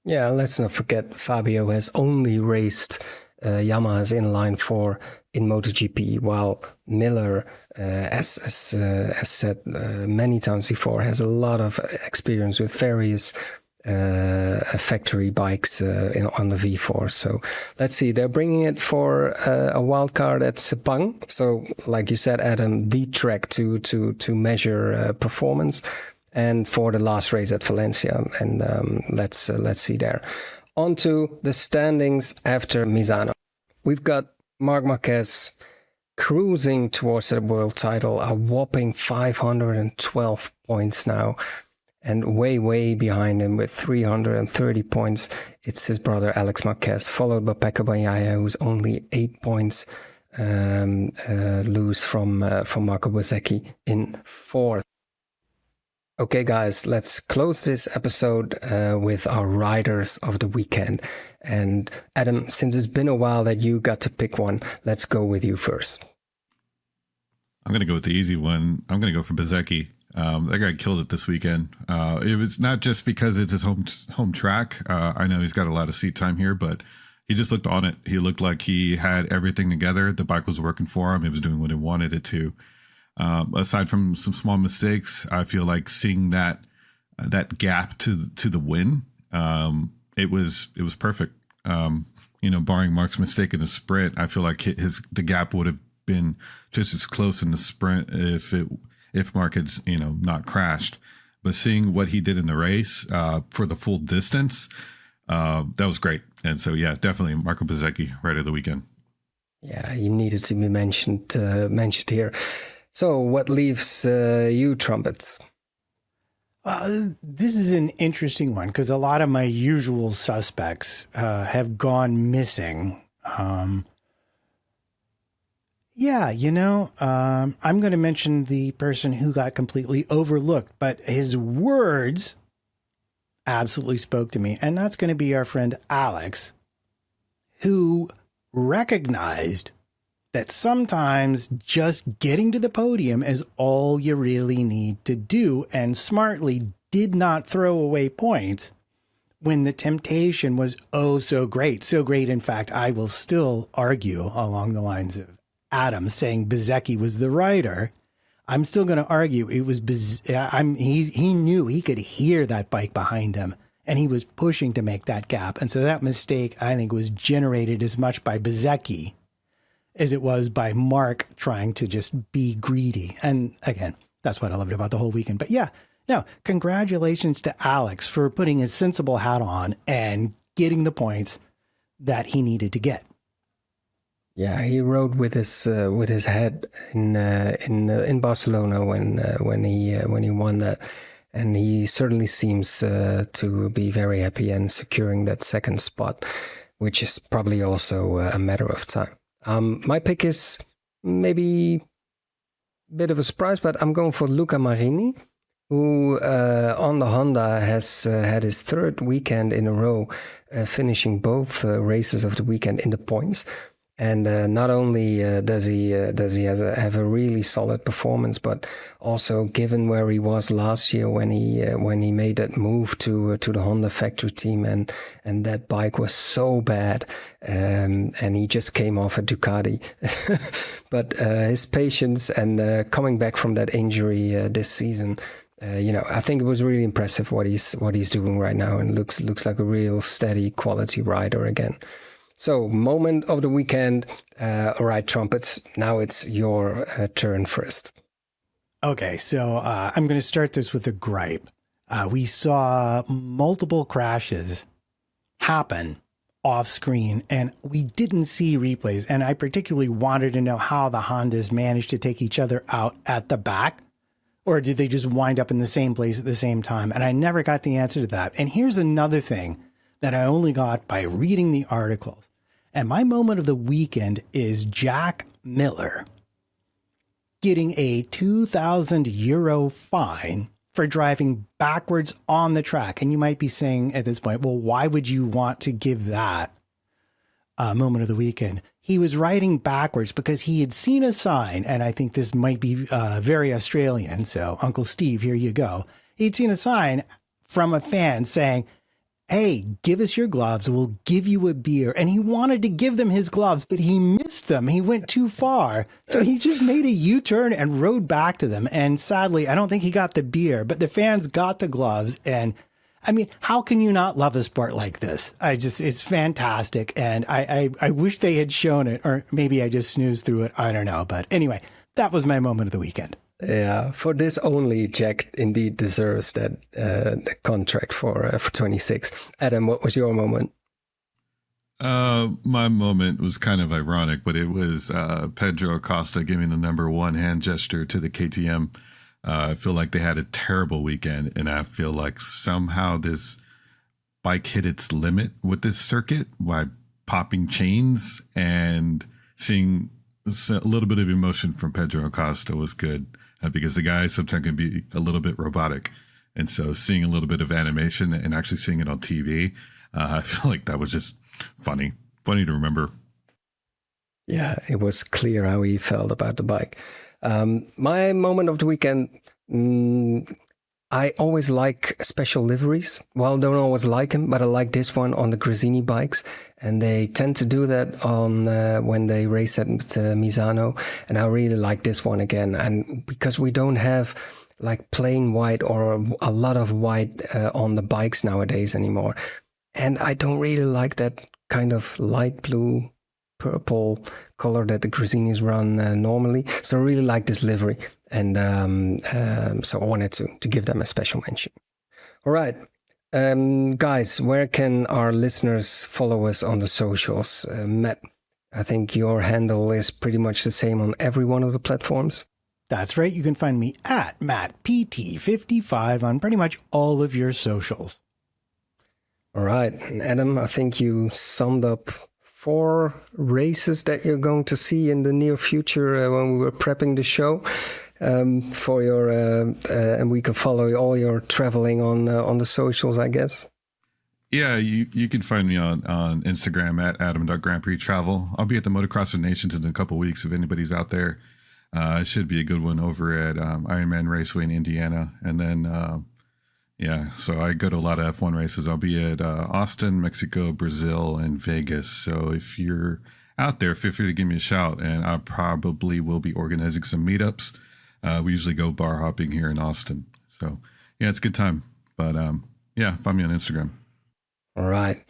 Yeah, let's not forget Fabio has only raced Yamaha's inline 4 in MotoGP, while Miller, as said many times before, has a lot of experience with various factory bikes on the V4. So let's see, they're bringing it for a wild card at Sepang. So like you said, Adam, the track to measure performance, and for the last race at Valencia. And let's see there. On to the standings after Misano. We've got Marc Marquez cruising towards the world title, a whopping 512 points now. And way behind him with 330 points, it's his brother Alex Marquez, followed by Pecco Bagnaia, who's only 8 points loose from Marco Bezzecchi in 4th. Okay, guys, let's close this episode with our riders of the weekend. And Adam, since it's been a while that you got to pick one, let's go with you first. I'm going to go with the easy one. I'm going to go for Bezzecchi. That guy killed it this weekend. It was not just because it's his home track. I know he's got a lot of seat time here, but he just looked on it. He looked like he had everything together. The bike was working for him. It was doing what it wanted it to. Aside from some small mistakes, I feel like seeing that gap to the win, it was perfect. Barring Mark's mistake in the sprint, I feel like the gap would have been just as close in the sprint if Mark had not crashed. But seeing what he did in the race for the full distance, that was great. And so yeah, definitely Marco Bezzecchi, rider of the weekend. Yeah, he needed to be mentioned here. So what leaves you, Trumpets? This is an interesting one because a lot of my usual suspects have gone missing. I'm going to mention the person who got completely overlooked, but his words absolutely spoke to me. And that's going to be our friend Alex, who recognized that sometimes just getting to the podium is all you really need to do, and smartly did not throw away points when the temptation was so great. So great, in fact, I will still argue along the lines of Adam saying Bezzecchi was the rider. I'm still going to argue it was he knew, he could hear that bike behind him, and he was pushing to make that gap. And so that mistake, I think, was generated as much by Bezzecchi as it was by Mark trying to just be greedy. And again, that's what I loved about the whole weekend. But yeah, no, congratulations to Alex for putting his sensible hat on and getting the points that he needed to get. Yeah, he rode with his head in Barcelona when he won that, and he certainly seems to be very happy and securing that second spot, which is probably also a matter of time. My pick is maybe a bit of a surprise, but I'm going for Luca Marini, who on the Honda has had his third weekend in a row, finishing both races of the weekend in the points. And not only does he have a really solid performance, but also given where he was last year when he made that move to the Honda factory team, and that bike was so bad, and he just came off a Ducati. But his patience and coming back from that injury this season I think it was really impressive what he's doing right now, and looks like a real steady quality rider again. So, moment of the weekend. All right, Trumpets, now it's your turn first. Okay, so I'm going to start this with a gripe. We saw multiple crashes happen off screen, and we didn't see replays. And I particularly wanted to know how the Hondas managed to take each other out at the back, or did they just wind up in the same place at the same time? And I never got the answer to that. And here's another thing that I only got by reading the articles. And my moment of the weekend is Jack Miller getting a €2,000 fine for driving backwards on the track. And you might be saying at this point, well, why would you want to give that moment of the weekend? He was riding backwards because he had seen a sign, and I think this might be very Australian. So Uncle Steve, here you go. He'd seen a sign from a fan saying, hey, give us your gloves, we'll give you a beer. And he wanted to give them his gloves, but he missed them. He went too far. So he just made a U-turn and rode back to them. And sadly, I don't think he got the beer, but the fans got the gloves. And I mean, how can you not love a sport like this? It's fantastic. And I wish they had shown it, or maybe I just snoozed through it. I don't know. But anyway, that was my moment of the weekend. Yeah, for this only, Jack indeed deserves that contract for 26. Adam, what was your moment? My moment was kind of ironic, but it was Pedro Acosta giving the number one hand gesture to the KTM. I feel like they had a terrible weekend, and I feel like somehow this bike hit its limit with this circuit by popping chains, and seeing a little bit of emotion from Pedro Acosta was good. Because the guy sometimes can be a little bit robotic. And so seeing a little bit of animation and actually seeing it on TV, I feel like that was just funny to remember. Yeah, it was clear how he felt about the bike. My moment of the weekend, I always like special liveries. Well, don't always like them, but I like this one on the Gresini bikes. And they tend to do that on when they race at Misano. And I really like this one again. And because we don't have like plain white or a lot of white on the bikes nowadays anymore. And I don't really like that kind of light blue, purple color that the Gresinis run normally. So I really like this livery. And so I wanted to give them a special mention. All right. Guys, where can our listeners follow us on the socials? Matt, I think your handle is pretty much the same on every one of the platforms. That's right. You can find me at MattPT55 on pretty much all of your socials. All right. And Adam, I think you summed up 4 races that you're going to see in the near future when we were prepping the show. For your and we can follow all your traveling on the socials, I guess. Yeah, you can find me on Instagram at adam.grandprixtravel. I'll be at the Motocross of Nations in a couple of weeks if anybody's out there. It should be a good one over at Ironman Raceway in Indiana. And then, so I go to a lot of F1 races. I'll be at Austin, Mexico, Brazil, and Vegas. So if you're out there, feel free to give me a shout, and I probably will be organizing some meetups. We usually go bar hopping here in Austin. So, yeah, it's a good time. But, find me on Instagram. All right.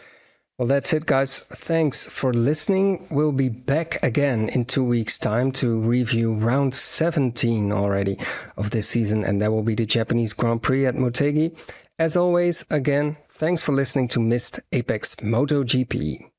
Well, that's it, guys. Thanks for listening. We'll be back again in 2 weeks' time to review round 17 already of this season, and that will be the Japanese Grand Prix at Motegi. As always, again, thanks for listening to Missed Apex MotoGP.